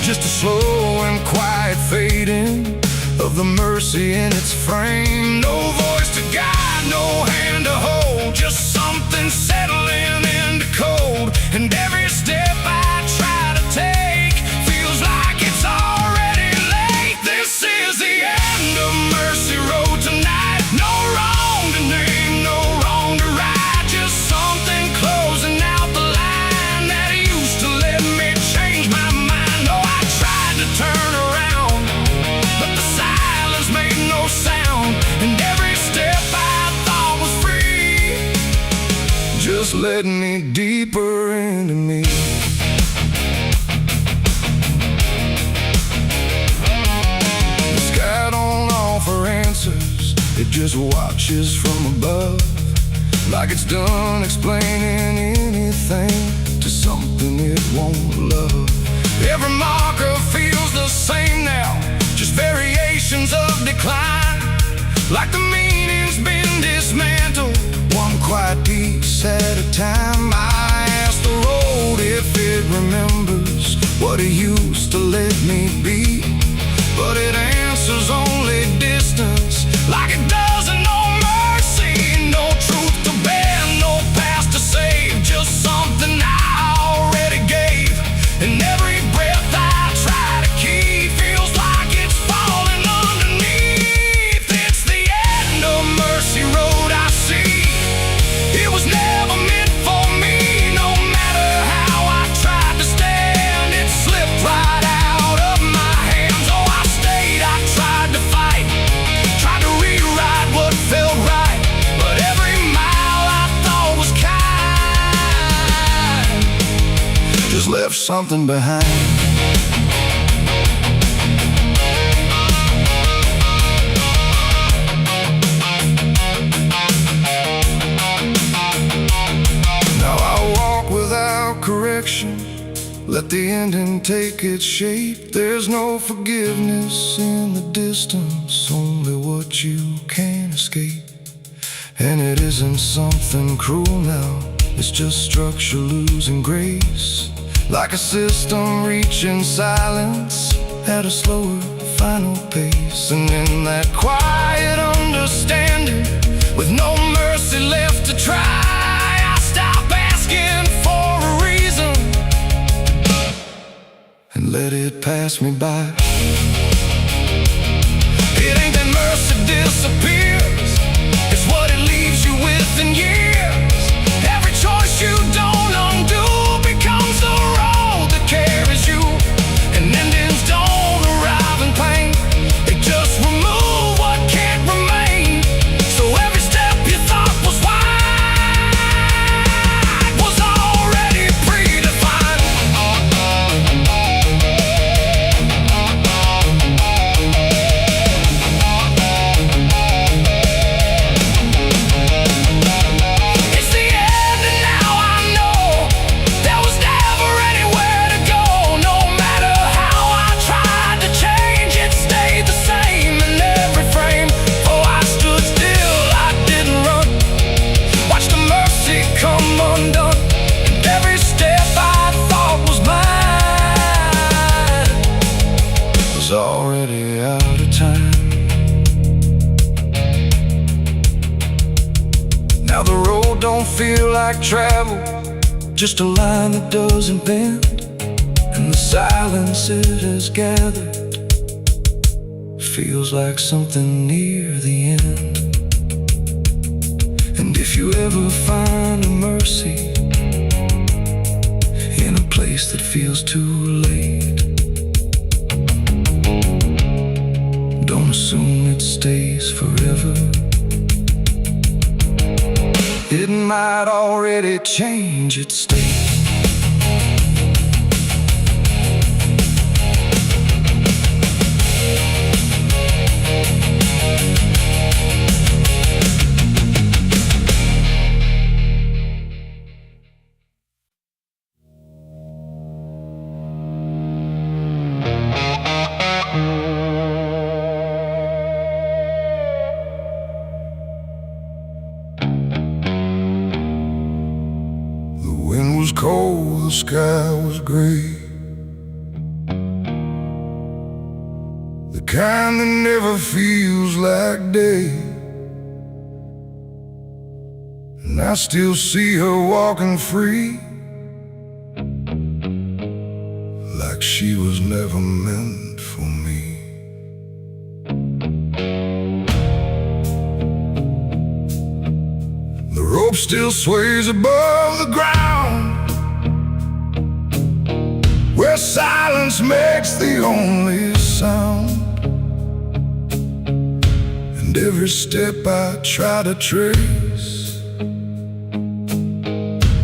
Speaker 1: just a slow and quiet fading of the mercy in its frame. No voice to guide, no hand to hold, just something settling into cold. And every step I try to take feels like it's already late. This is the end of Mercy Road tonight. No wrong to name, no wrong to right, just something closing out the line that used to let me change my mind. Oh, I tried to turn around, but the silence made no sound, and every step I thought was free just led me deeper into me. The sky don't offer answers, it just watches from above, like it's done explaining anything to something it won't love. Every marker feels the same now, just variations of decline, like the meaning's been dismantled, one quiet piece at a time. I ask the road if it remembers what it used to let me be, but it answers only distance, like it doesn't know mercy. No truth to bear, no past to save, just something I already gave. And every breath I try to keep feels like it's falling underneath. It's the end of Mercy Road, I see. It was never meant for me. No matter how I tried to stand, it slipped right out of my hands. Oh, I stayed, I tried to fight, tried to rewrite what felt right, but every mile I thought was kind just left something behind. Now I walk without correction, let the ending take its shape. There's no forgiveness in the distance, only what you can't escape. And it isn't something cruel now, it's just structure losing grace, like a system reaching silence at a slower final pace. And in that quiet understanding, with no mercy left to try, I stop asking for a reason and let it pass me by. It ain't that mercy disappears, it's what it leaves you with in years. Every choice you don't undo becomes the road that carries you, and endings don't arrive in pain, they just remove what can't remain. So every step you thought was wide was already predefined. It's the end, and now I know there was never anywhere to go. No matter how I tried to change, it stayed the same in every frame. Oh, I stood still, I didn't run, watched the mercy come undone, and every step I thought was mine was already out of time. Now the road don't feel like travel, just a line that doesn't bend, and the silence it has gathered feels like something near the end. And if you ever find a mercy in a place that feels too late, don't assume it stays forever. It might already change its state. cold, the sky was gray. The kind that never feels like day. And I still see her walking free, like she was never meant for me. The rope still sways above the ground, where silence makes the only sound. And every step I try to trace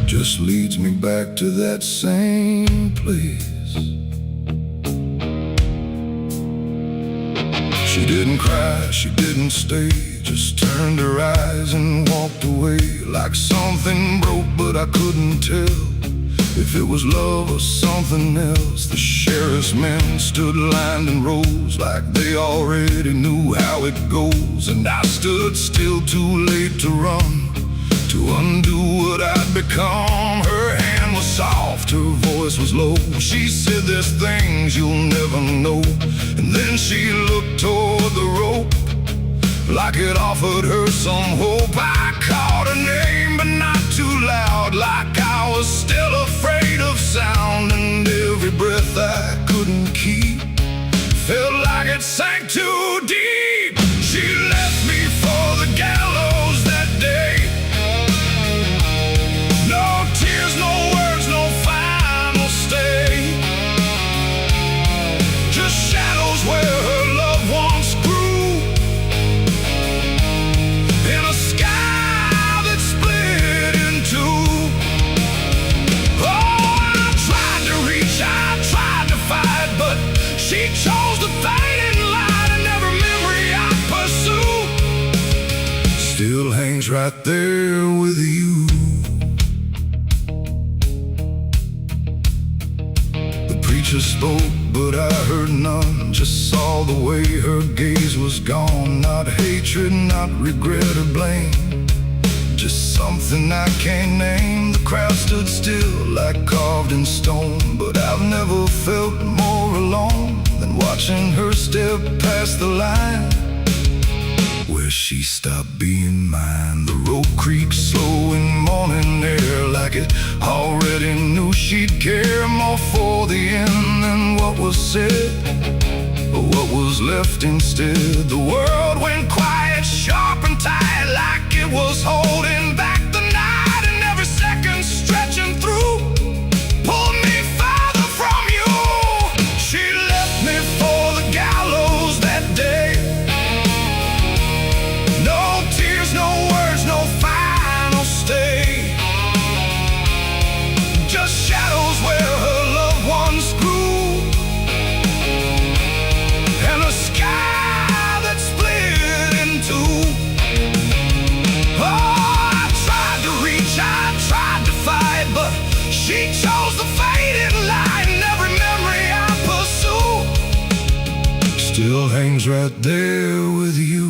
Speaker 1: just leads me back to that same place. She didn't cry, she didn't stay, just turned her eyes and walked away, like something broke but I couldn't tell if it was love or something else. The sheriff's men stood lined in rows, like they already knew how it goes. And I stood still, too late to run, to undo what I'd become. Her hand was soft, her voice was low. She said, "There's things you'll never know." And then she looked toward the rope, like it offered her some hope. I called her name, but not too loud, like I was still afraid of sound. And every breath I couldn't keep felt like it sank too deep. She left me for the gallows that day. No tears, no words, no final stay, just shadows where her loved ones grew, in a sky that split in two. Oh, I tried to reach, I tried to fight, but she chose the fading light, and every memory I pursue still hangs right there with you. The preacher spoke, but I heard none, just saw the way her gaze was gone. Not hatred, not regret or blame, just something I can't name. The crowd stood still, like carved in stone, but I've never felt more alone than watching her step past the line, where she stopped being mine. The rope creaks slow in morning air, like it already knew she'd care more for the end than what was said, or what was left instead. The world went quiet, sharp and tight, like it was holding back the night, and every second stretching through pulled me farther from you. She left me for the gallows that day. No tears, no words, no final stay, just shadows where her loved ones grew, and a sky that split in two. Oh, I tried to reach, I tried to fight, but she chose the fading light, and every memory I pursue still hangs right there with you.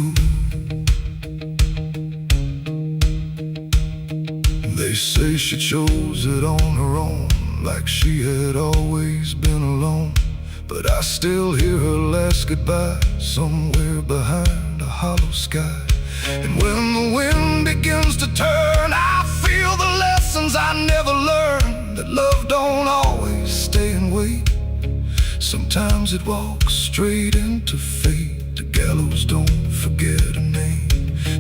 Speaker 1: They say she chose it on her own, like she had always been alone. But I still hear her last goodbye somewhere behind a hollow sky. And when the wind begins to turn, I feel the lessons I never learned, that love don't always stay and wait. Sometimes it walks straight into fate. The gallows don't forget a name,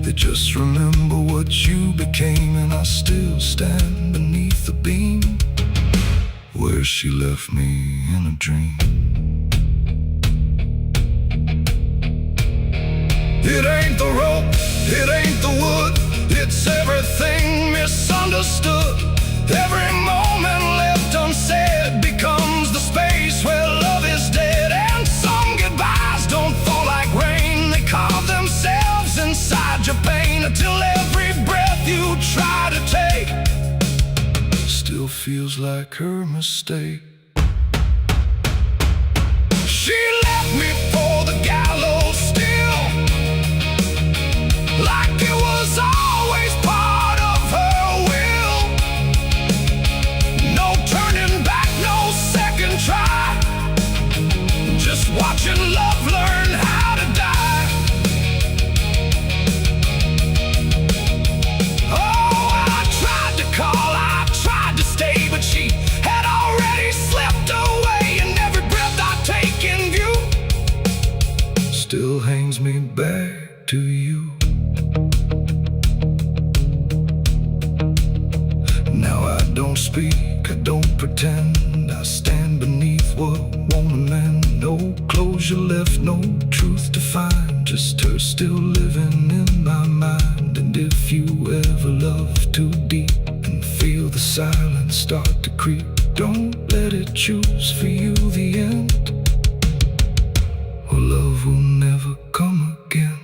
Speaker 1: they just remember what you became. And I still stand beneath the beam where she left me in a dream. It ain't the rope, it ain't the wood, it's everything misunderstood. Every moment left unsaid becomes the space where love is dead. And some goodbyes don't fall like rain, they carve themselves inside your pain, until every breath you try to take still feels like her mistake. She left me for the gallows still, like it was always part of her will. No
Speaker 2: to you. Now I don't speak, I don't pretend, I stand beneath what won't amend. No closure left, no truth to find, just her still living in my mind. And if you ever love too deep and feel the silence start to creep, don't let it choose for you the end, or love will never come again.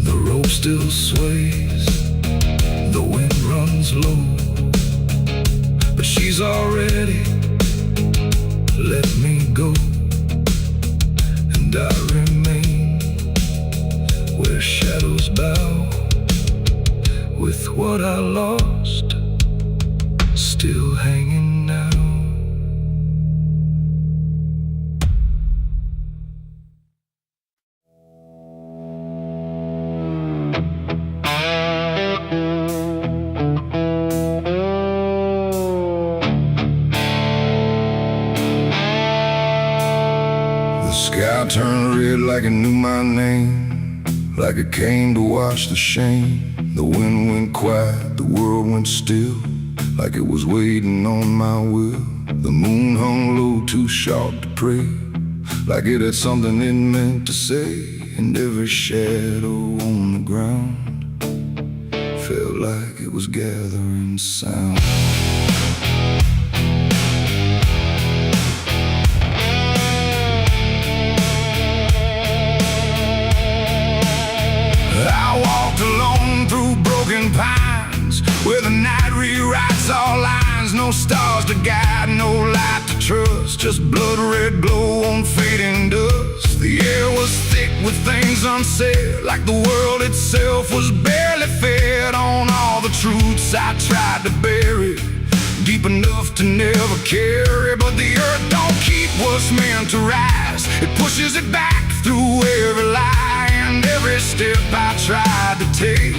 Speaker 2: The rope still sways, the wind runs low, but she's already let me go. And I remain where shadows bow, with what I lost still hanging now.
Speaker 1: The sky turned red like it knew my name, like it came to wash the shame. The wind went quiet, the world went still, like it was waiting on my will. The moon hung low, too sharp to pray, like it had something it meant to say. And every shadow on the ground felt like it was gathering sound. I walked alone through broken pines, where the night rewrites all lines. No stars to guide, no light to trust, just blood red glow on fading dust. The air was thick with things unsaid, like the world itself was barely fed on all the truths I tried to bury, deep enough to never carry. But the earth don't keep what's meant to rise, it pushes it back through every lie. And every step I tried to take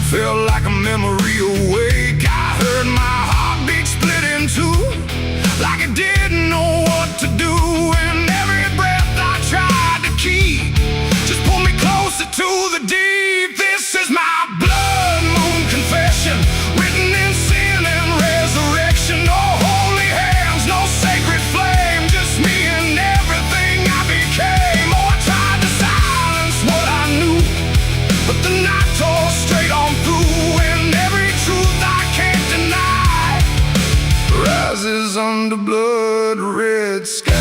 Speaker 1: felt like a memory awake. I heard my heartbeat split in two, like it didn't know what to do. And every breath I tried to keep just pulled me closer to the deep. This is my blood moon confession, written in sin and resurrection. No holy hands, no sacred flame, just me and everything I became. Oh, I tried to silence what I knew, but the night tore straight on through. And every truth I can't deny rises under blood red sky.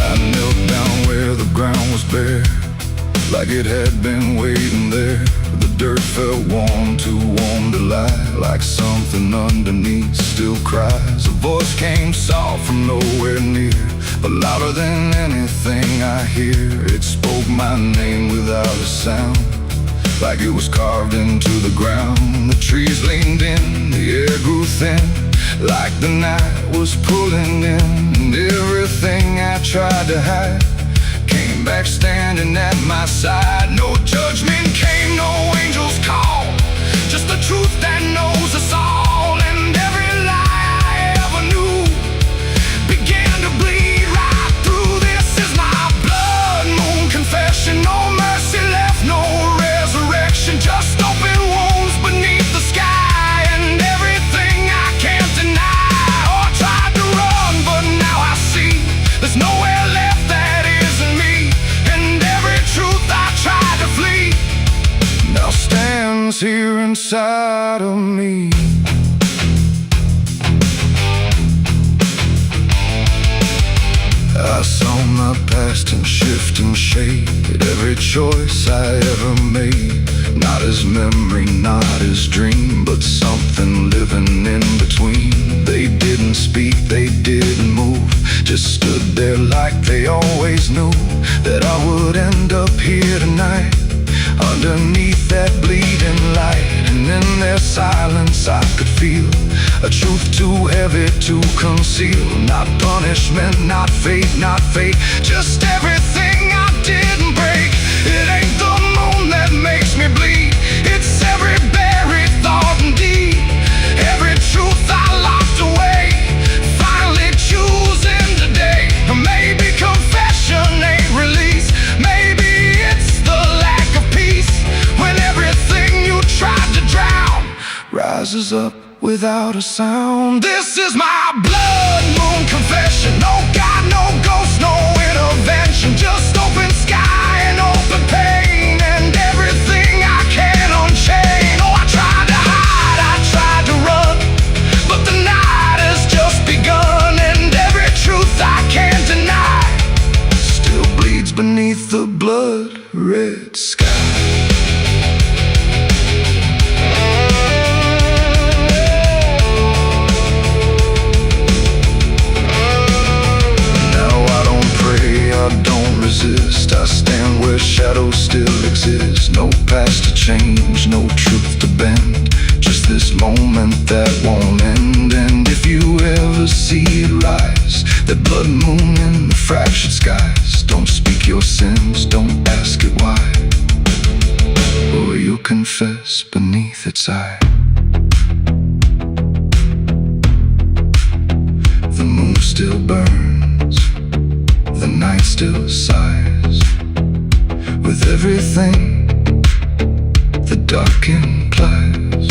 Speaker 1: I knelt down where the ground was bare, like it had been waiting there. The dirt felt warm, too warm to lie, like something underneath still cries. A voice came soft from nowhere near, but louder than anything I hear. It spoke my name without a sound, like it was carved into the ground. The trees leaned in, the air grew thin, like the night was pulling in. And everything I tried to hide came back standing at my side. No judgment came, no angel's call, just the truth that knows us all. And every lie I ever knew began to bleed right through. This is my blood moon confession, no mercy left, no resurrection, just open wounds beneath the sky. And everything I can't deny. Oh, I tried to run, but now I see there's nowhere left that isn't me. And every truth I tried to flee now stands here inside of me. I saw my past in shifting shade, every choice I ever made, not as memory, not as dream, but something living in between. They didn't speak, they didn't move, just stood there like they always knew that I would end up here tonight, underneath that bleeding light. And in their silence I could feel a truth too heavy to conceal. Not punishment, not fate, not fate, just everything I didn't break. It ain't the moon that makes me bleed, it's rises up without a sound. This is my blood moon confession. No God, no ghost, no intervention. Just open sky and open pain, and everything I can unchain. Oh, I tried to hide, I tried to run, but the night has just begun, and every truth I can't deny still bleeds beneath the blood-red sky. I stand where shadows still exist. No past to change, no truth to bend. Just this moment that won't end. And if you ever see it rise, the blood moon in the fractured skies, don't speak your sins, don't ask it why, or you'll confess beneath its eye. The moon still burns, the night still sighs, with everything the dark implies.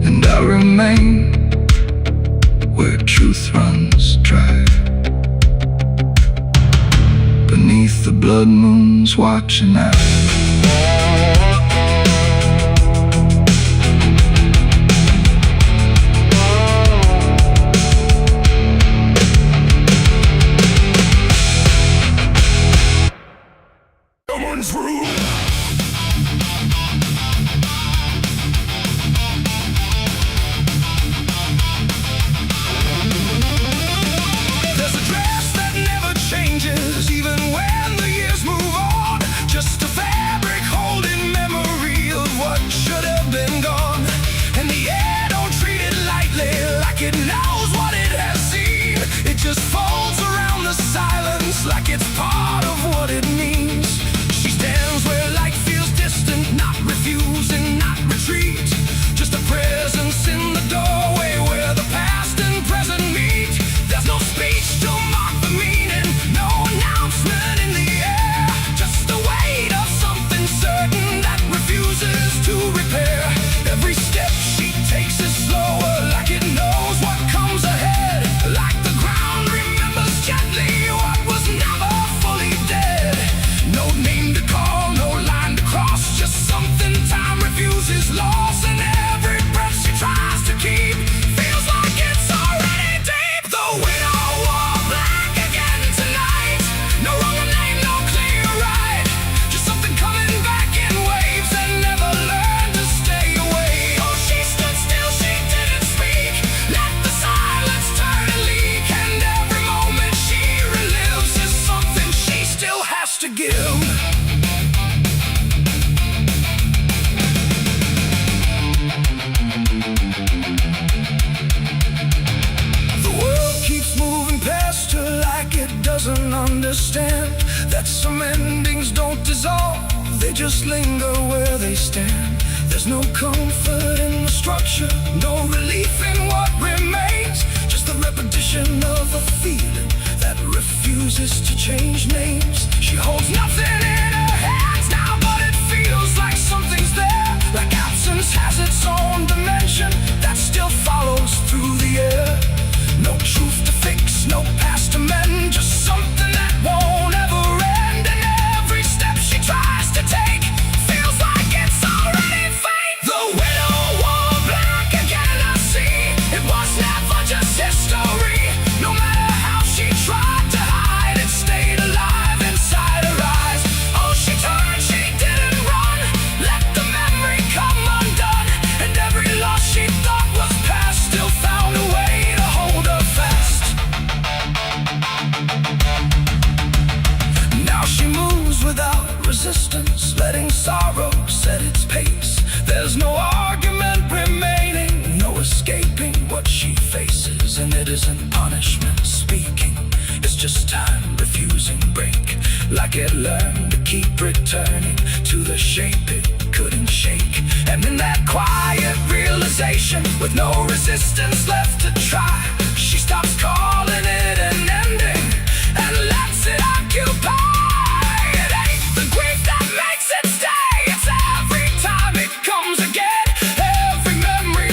Speaker 1: And I remain where truth runs dry, beneath the blood moon's watching eye.
Speaker 2: It knows what it has seen. It just folds around the silence like it's part of what it means. She stands where light feels distant, not refusing, not retreat. Just a presence in the doorway where the past and present meet. There's no speech to mark the meaning, no announcement in the air. Just the weight of something certain that refuses to repair. Every step she takes is slower, like it knows what comes ahead. Like the ground remembers gently what was never fully dead. No name to call, no line to cross, just something time refuses loss. And every breath she tries to keep feels like it's already deep. The widow wore black again tonight. No wrong name, no clear right. Just something coming back in waves and never learned to stay away. Oh, she stood still, she didn't speak. Let the silence turn and leak. And every moment she relives is something she still has to give. The world keeps moving past her like it doesn't understand that some endings don't dissolve, they just linger where they stand. There's no comfort in the structure, no relief in what remains. Just the repetition of a feeling that refuses to change names. She holds nothing in her hands now, but it feels like something's there. Like absence has its own dimension that still follows through the air. No truth to fix, no past to mend, just something that won't ever end. And every step she tries to take feels like it's already fate. The widow wore black again, I see. It was never just history. No matter how she tried to hide, it stayed alive inside her eyes. Oh, she turned, she didn't run. Let the memory come undone. And every loss she thought was past still found a way to hold her fast. Now she moves without resistance, letting sorrow set its pace. There's no argument remaining, no escaping what she faces. And it isn't punishment speaking, it's just time refusing break. Like it learned to keep returning to the shape it couldn't shake. And in that quiet realization, with no resistance left to try, she stops calling it an ending and lets it occupy. It ain't the grief that makes it stay, it's every time it comes again. Every memory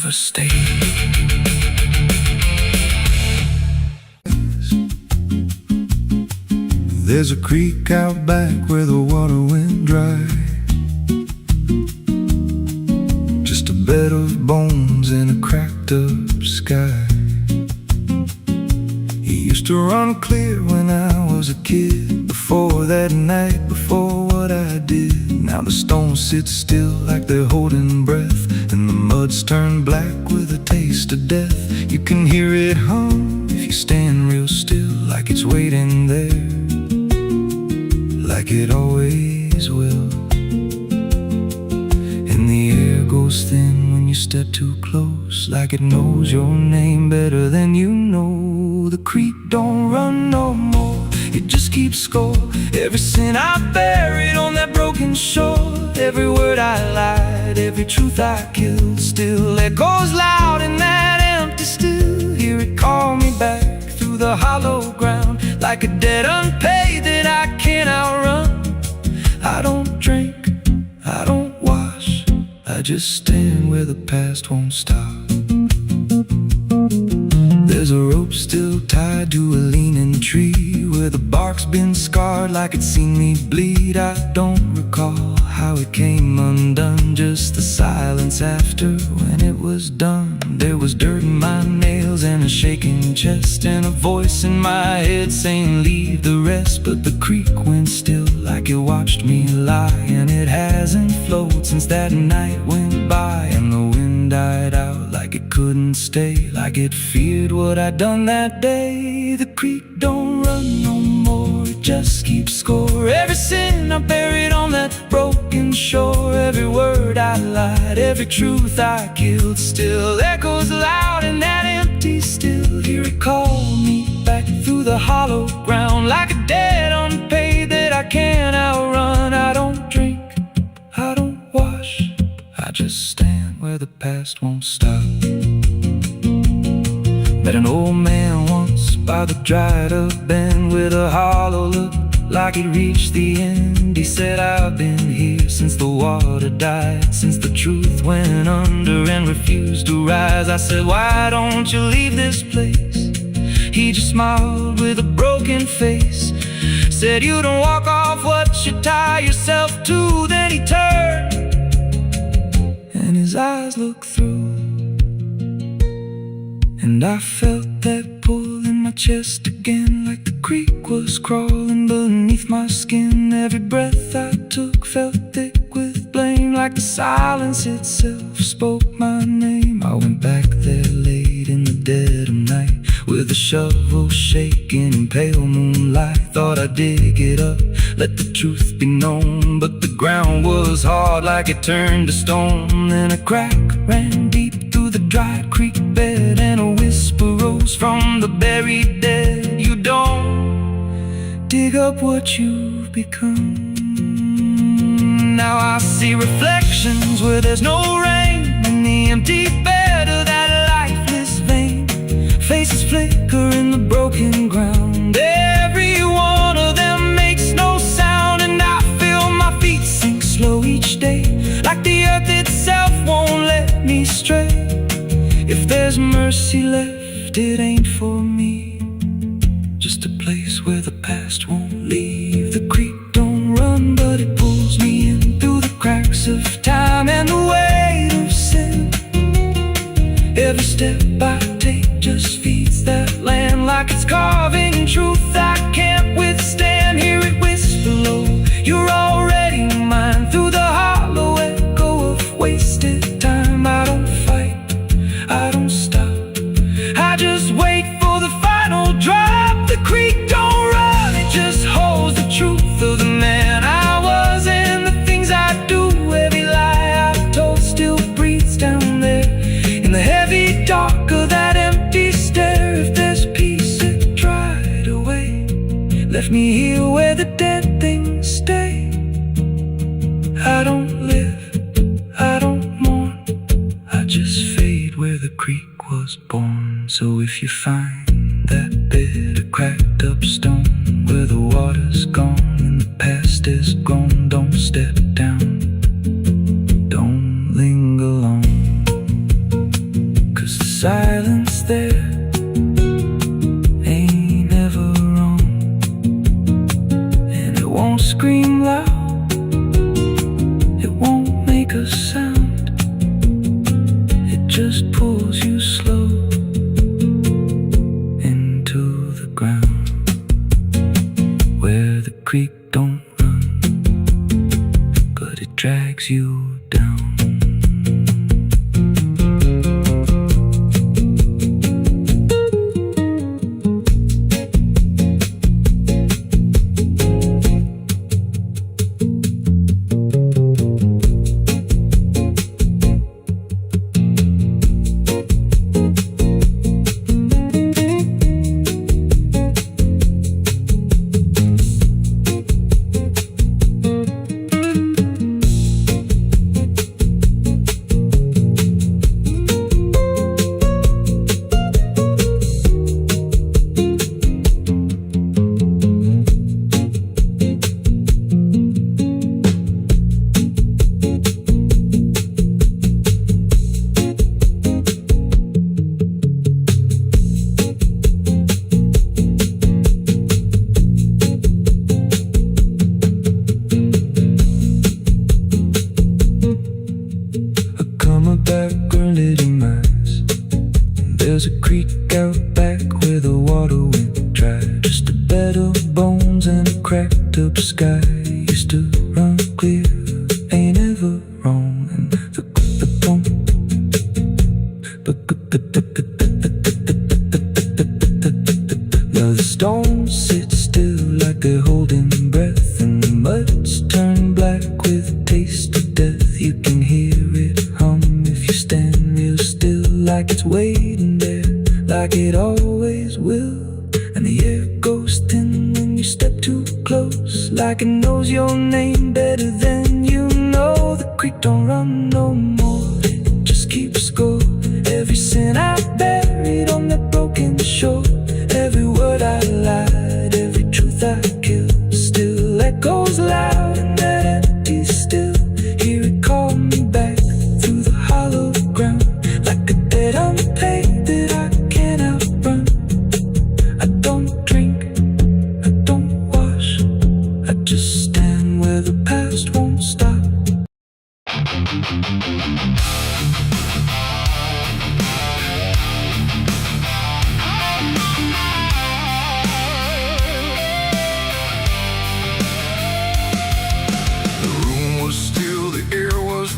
Speaker 2: never stayed.
Speaker 1: There's a creek out back where the water went dry. Just a bed of bones in a cracked up sky. He used to run clear when I was a kid. Before that night, before what I did. Now the stones sit still like they're holding breath, and the mud's turned black with a taste of death. You can hear it hum if you stand real still, like it's waiting there, like it always will. And the air goes thin when you step too close, like it knows your name better than you know. The creek don't run no more, it just keeps score. Every sin I buried on that broken shore, every word I lied, every truth I killed, still echoes loud in that empty still. Hear it call me back through the hollow ground, like a debt unpaid that I can't outrun. I don't drink, I don't wash, I just stand where the past won't stop. There's a rope still tied to a leaning tree, where the bark's been scarred like it's seen me bleed. I don't recall how it came undone, just the silence after when it was done. There was dirt in my nails and a shaking chest, and a voice in my head saying leave the rest. But the creek went still like it watched me lie, and it hasn't flowed since that night went by. And the wind died out like it couldn't stay, like it feared what I'd done that day. The creek don't run no more, it just keeps score. Every sin I buried on that broken shore, every word I lied, every truth I killed, still echoes loud in that empty still. Hear it call me back through the hollow ground, like a debt unpaid that I can't outrun. I don't drink, I don't wash, I just stand where the past won't stop. Met an old man once by the dried up bend, with a hollow look like he'd reached the end. He said, I've been here since the water died, since the truth went under and refused to rise. I said, why don't you leave this place? He just smiled with a broken face, said, you don't walk off what you tie yourself to. Then he turned and his eyes looked through, and I felt that pull in my chest again, like the creek was crawling beneath my skin. Every breath I took felt thick with blame, like the silence itself spoke my name. I went back there late in the dead of night, with a shovel shaking in pale moonlight. Thought I'd dig it up, let the truth be known, but the ground was hard like it turned to stone. Then a crack ran deep through the dry creek bed, and a whisper rose from the buried dead. You don't dig up what you've become. Now I see reflections where there's no rain, in the empty bed of that lifeless vein. Faces flicker in the broken ground, every one of them makes no sound. And I feel my feet sink slow each day, like the earth itself won't let me stray. If there's mercy left, it ain't for me, just a place where the past won't leave. The creek don't run, but it pulls me in through the cracks of time and the weight of sin. Every step I take just feeds that land, like it's carving truth I can't withstand. Hear it whisper low, you're already mine, through the hollow echo of wasted time. I don't fight, I don't stop, I just wait for the final drop. The creek don't run, it just holds the truth of the man I was and the things I do. Every lie I told still breathes down there in the heavy dark of that empty stare. If there's peace, it dried away, left me here where the dead things stay. I don't live, I don't mourn, I just fade where the creek was born. So if you find that bit of cracked up stone, where the water's gone and the past is gone, don't step down, don't linger long.
Speaker 2: creek out back where the water went dry. Just a bed of bones and a cracked up sky. Used to run clear, ain't ever wrong. And now the stones sit still like they're holding breath, and the mud's turned black with a taste of death. You can hear it hum if you stand real still, like it's waiting there, like it always will. And the air goes thin when you step too close, like it knows your name better than you know. The creek don't run no more, it just keeps score. Every sin I buried on that broken shore, every word I lied, every truth I killed, still echoes loud in that empty still. Hear it call me back through the hollow ground, like a debt unpaid that I can't outrun. I don't drink, I don't wash, I just stand where the past won't stop.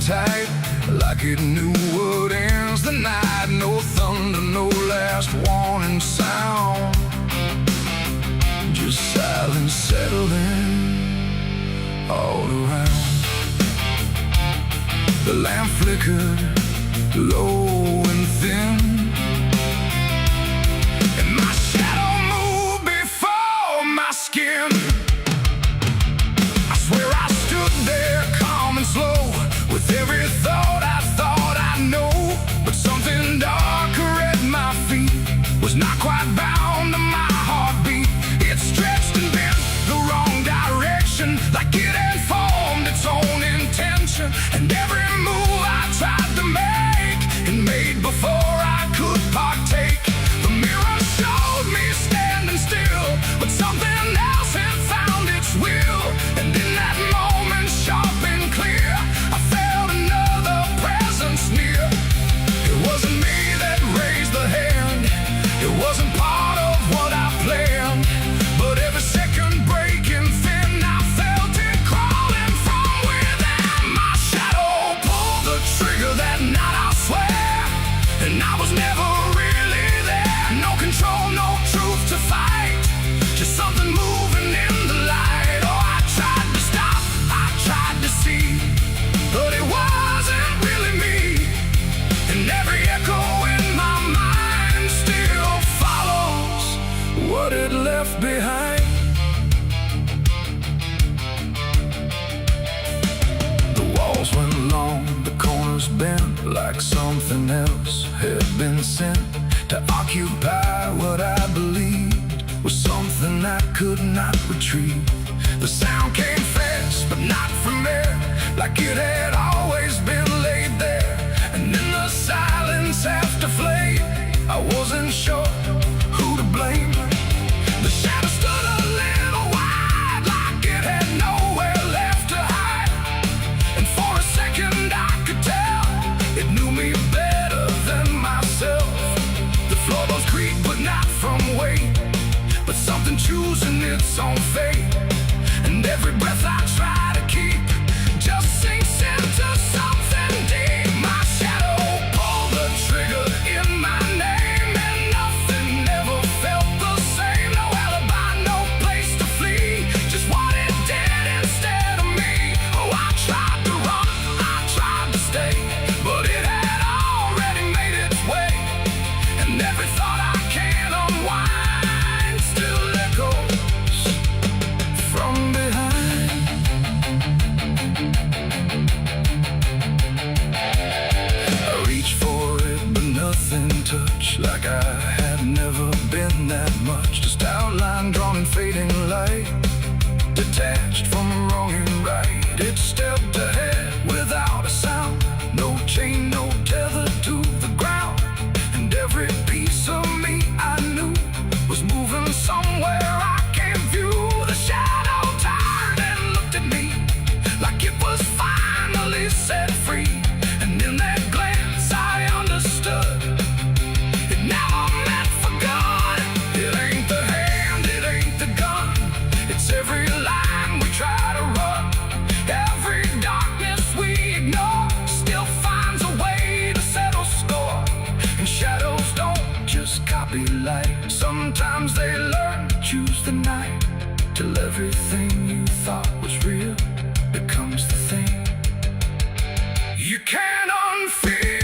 Speaker 1: Tight, like it knew what ends the night. No thunder, no last warning sound, just silence settling all around. The lamp flickered low and thin, and my shadow moved before my skin. I swear I stood there calm and slow, with every thought I know. But something darker at my feet was not quite bound to my heartbeat. It stretched and bent the wrong direction, like it had formed its own intention. And every move I tried to make, it made before I could partake. The mirror showed me standing still, but something else had found its will. And in that moment, sharp and clear, I felt another presence near. It wasn't me that raised the hand, it wasn't part of what I planned, but every second breaking thin, I felt it crawling from within. My shadow pulled the trigger that night, I swear, and I was never really there. No control, no truth to fight, just something moving in the light. Oh, I tried to stop, I tried to see, but it wasn't really me. And every echo in my mind still follows what it left behind. The walls went long, the corners bent, like something else had been sent to occupy what I believed was something I could not retrieve. The sound came fast, but not from there, like it had always been laid there. And in the silence after flame, I wasn't sure who to blame. The shadow stood a little wide, like it had nowhere left to hide. And for a second I could tell it knew me better than myself. The floorboards creak, but not from weight, but something choosing its own fate. And every breath I try to keep just sinks into something deep. My shadow pulled the trigger in my name, and nothing ever felt the same. No alibi, no place to flee, just what it did instead of me. Oh, I tried to run, I tried to stay, but it had already made its way. And every thought I can't unwind still echoes from behind. I reached for it, but nothing touched, like I had never been that much. Just outline drawn in fading light, detached from wrong and right. It stepped ahead without a sound, no chain, no tether to the ground. And every piece of me I knew was moving somewhere I can't view. The shadow turned and looked at me, like it was finally set free. And in that glance I understood it never meant
Speaker 2: light. Sometimes they learn to choose the night, till everything you thought was real becomes the thing you can't unfeel.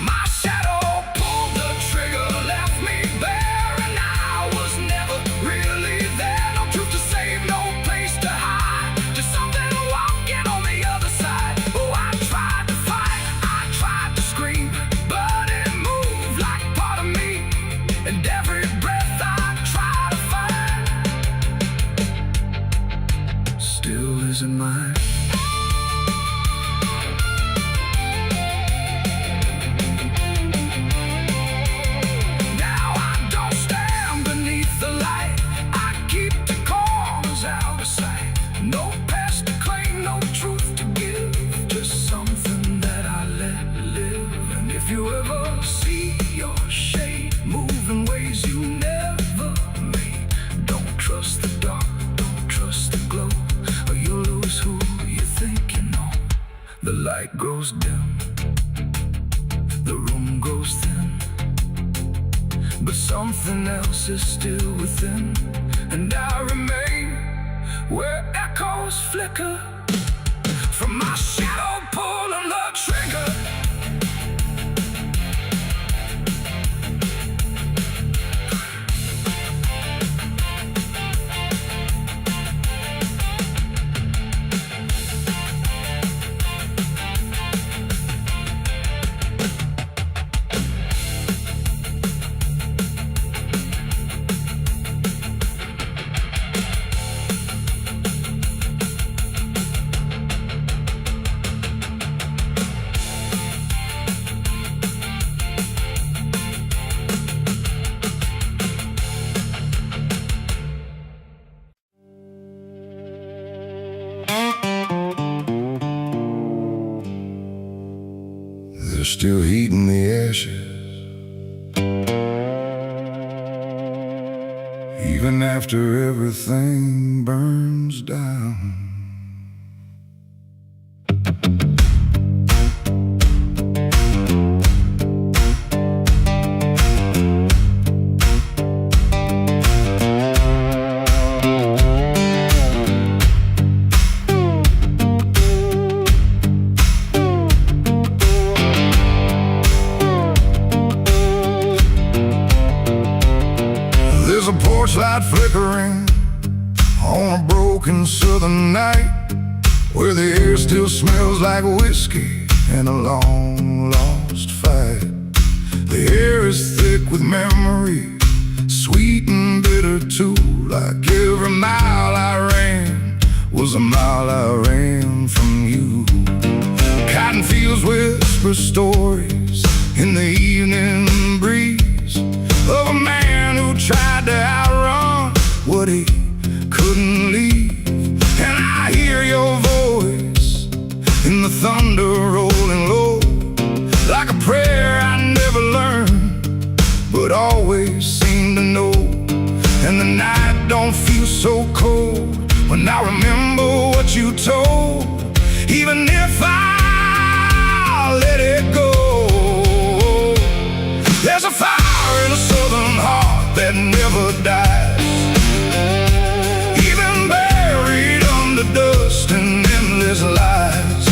Speaker 2: My shadow pulled the trigger, left me bare, and I was never really there. No truth to save, no place to hide, just something walking on the other side. Oh, I tried to fight, I tried to scream, but it moved like part of me, and every breath I try to find still isn't mine. No past to claim, no truth to give, just something that I let live. And if you ever see your shade move in ways you never made, don't trust the dark, don't trust the glow, or you'll lose who you think you know. The light grows dim, the room grows thin, but something else is still within, and I remain where echoes flicker from my shadow pulling the trigger.
Speaker 1: There's still heat in the ashes, even after everything burns down. There's a porch light flickering on a broken southern night, where the air still smells like whiskey and a long lost fight. The air is thick with memories, sweet and bitter too, like every mile I ran was a mile I ran from you. Cotton fields whisper stories in the evening breeze of a man who tried to outrun what he couldn't leave. And I hear your voice in the thunder rolling low, like a prayer I never learned, but always seem to know. And the night don't feel so cold when I remember what you told, even if I let it go. There's a fire in a southern heart that never dies, even buried under dust and endless lies.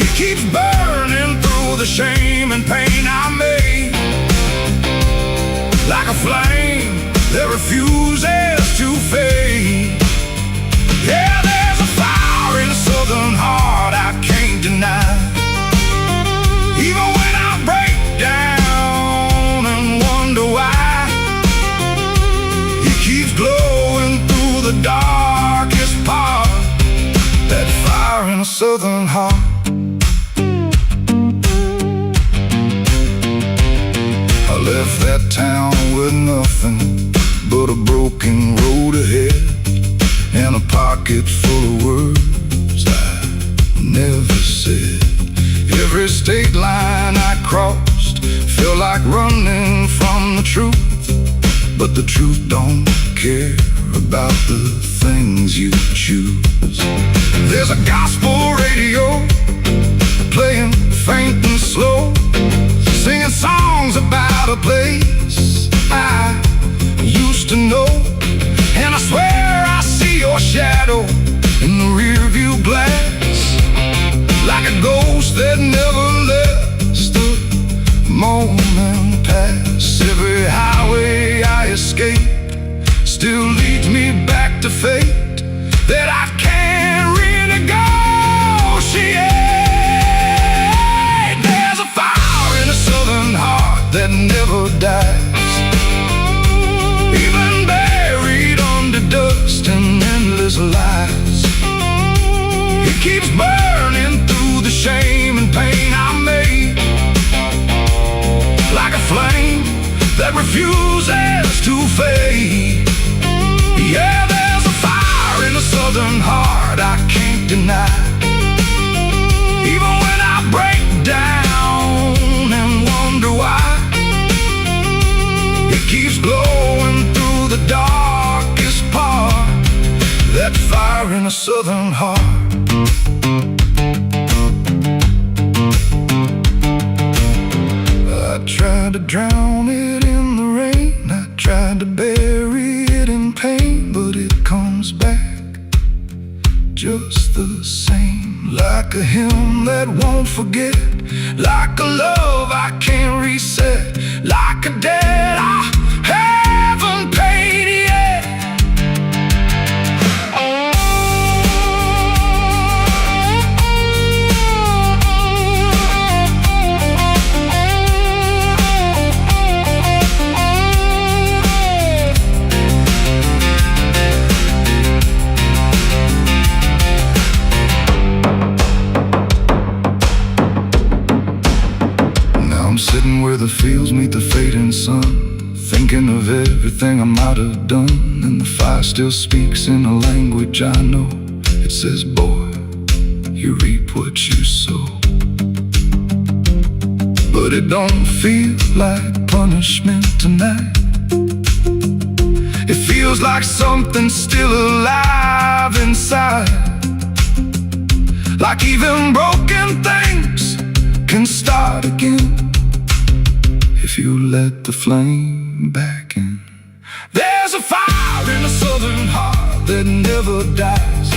Speaker 1: It keeps burning through the shame and pain I made, like a flame that refuses to fade. Yeah, there's a fire in a southern heart I can't deny, even when I break down and wonder why. It keeps glowing through the darkest part, that fire in a southern heart. I left that town with nothing but a broken road ahead, and a pocket full of words I never said. Every state line I crossed felt like running from the truth, but the truth don't care about the things you choose. There's a gospel radio playing faint and slow, singing songs about a place I used to know. And I swear I see your shadow in the rearview glass, like a ghost that never lets the moment pass. Every highway I escape still leads me back to fate that I can't renegotiate. There's a fire in a southern heart that never dies, even buried under dust and endless lies. It keeps burning through the shame and pain I made, like a flame that refuses to fade. Yeah, there's a fire in the southern heart I can't deny. Even when I break down and wonder why, it keeps glowing through the darkest part. That fire in the southern heart. I tried to drown it in the rain, I tried to bury it in pain, but it comes back just the same. Like a hymn that won't forget, like a love I can't reset, like a debt I haven't paid yet. Sitting where the fields meet the fading sun, thinking of everything I might have done. And the fire still speaks in a language I know. It says, boy, you reap what you sow. But it don't feel like punishment tonight. It feels like something's still alive inside, like even broken things can start again if you let the flame back in. There's a fire in the southern heart that never dies,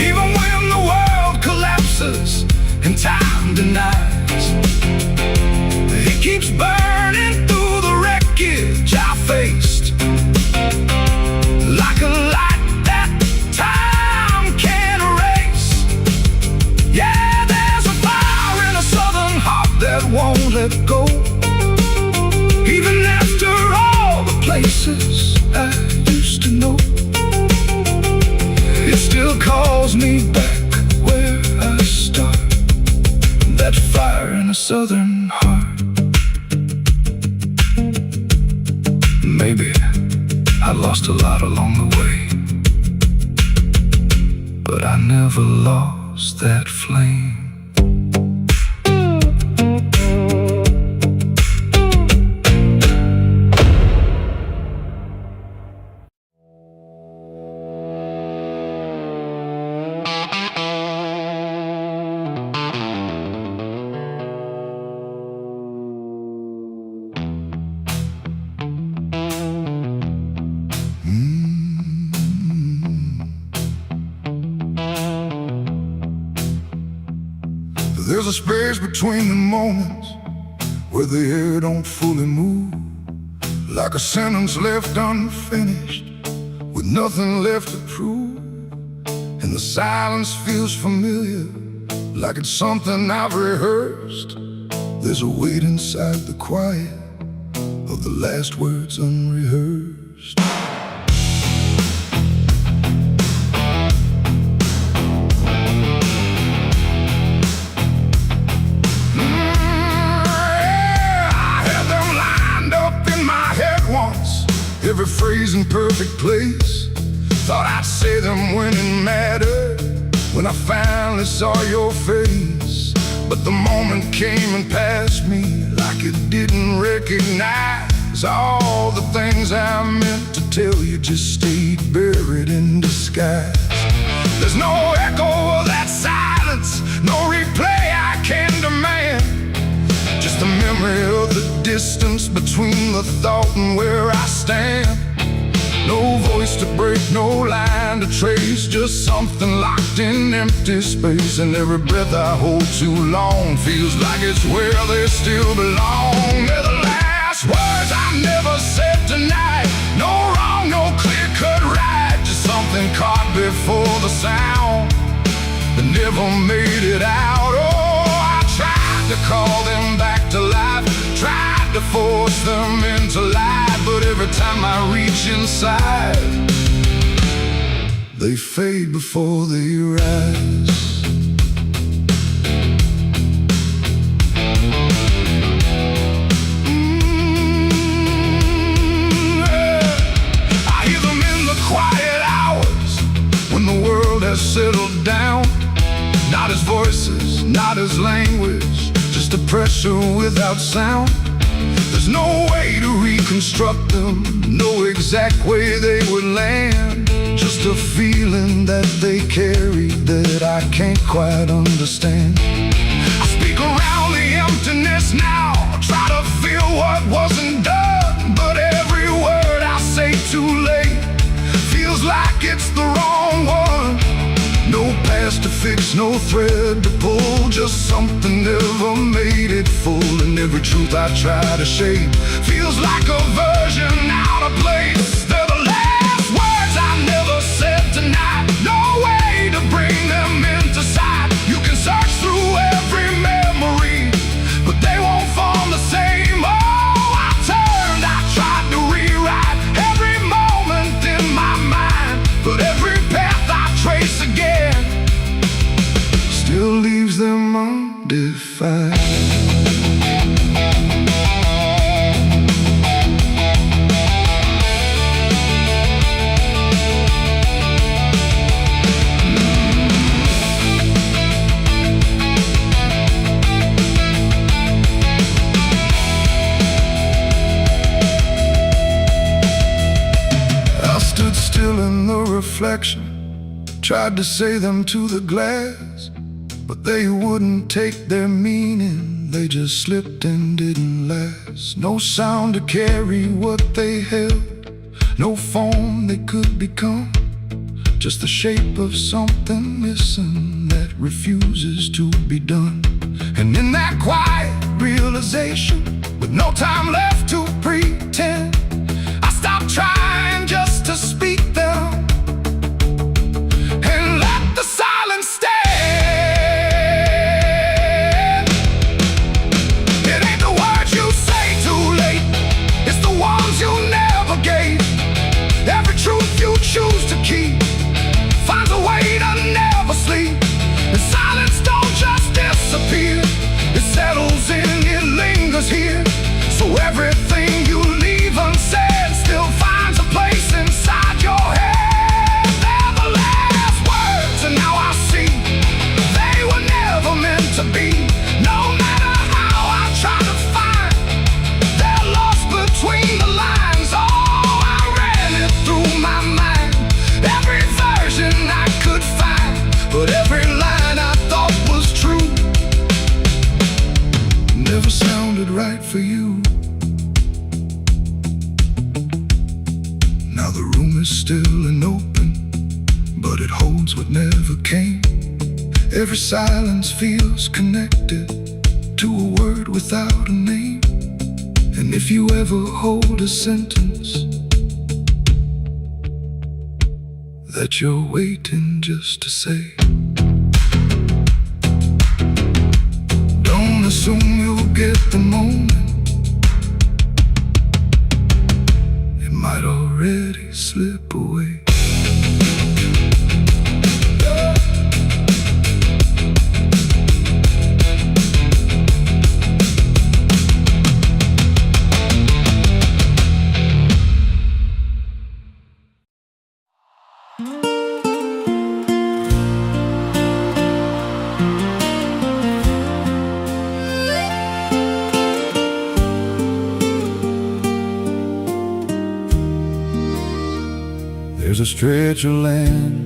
Speaker 1: even when the world collapses and time denies. It keeps burning through the wreckage I faced, like a light that time can't erase. Yeah, there's a fire in a southern heart that won't let go, even after all the places I used to know. It still calls me back where I start, that fire in a southern heart. Maybe I lost a lot along the way, but I never lost that flame. There's a space between the moments where the air don't fully move, like a sentence left unfinished with nothing left to prove. And the silence feels familiar, like it's something I've rehearsed. There's a weight inside the quiet of the last words unrehearsed. Every phrase in perfect place, thought I'd say them when it mattered, when I finally saw your face. But the moment came and passed me like it didn't recognize all the things I meant to tell you just stayed buried in disguise. There's no echo of that silence, no replay I can demand, just the of the distance between the thought and where I stand. No voice to break, no line to trace, just something locked in empty space. And every breath I hold too long feels like it's where they still belong. They're the last words I never said tonight. No wrong, no clear-cut right, just something caught before the sound that never made it out. Oh, I tried to call them back to life, tried to force them into life, but every time I reach inside, they fade before they rise. I hear them in the quiet hours when the world has settled down. Not as voices, not as language, just a pressure without sound. There's no way to reconstruct them, no exact way they would land. Just a feeling that they carry that I can't quite understand. I speak around the emptiness now, try to feel what wasn't done, but every word I say too late feels like it's the wrong one. No past to fix, no thread to pull, just something never made it full. And every truth I try to shape feels like a version out of place. They're the last words I never said tonight. No way to bring them into sight. You can search through every memory, but they won't form the same. Oh, I turned, I tried to rewrite every moment in my mind, but every path I trace again still leaves them undefined. I stood still in the reflection, tried to say them to the glass, but they wouldn't take their meaning, they just slipped and didn't last. No sound to carry what they held, no form they could become, just the shape of something missing that refuses to be done. And in that quiet realization, with no time left to pretend, I stopped trying just to speak them and let the silence stand. Choose to keep finds a way to never sleep. And silence don't just disappear, it settles in, it lingers here. So everything you leave unsaid still finds a place inside your head. They're the last words, and now I see they were never meant to be. No matter how I try to find, they're lost between the lines. Oh, I ran it through my mind, every version I could find, but every line I thought was true never sounded right for you. Now the room is still and open, but it holds what never came. Every silence feels connected to a word without a name. And if you ever hold a sentence that you're waiting just to say, don't assume you'll get the moment, it might already slip away. There's a stretch of land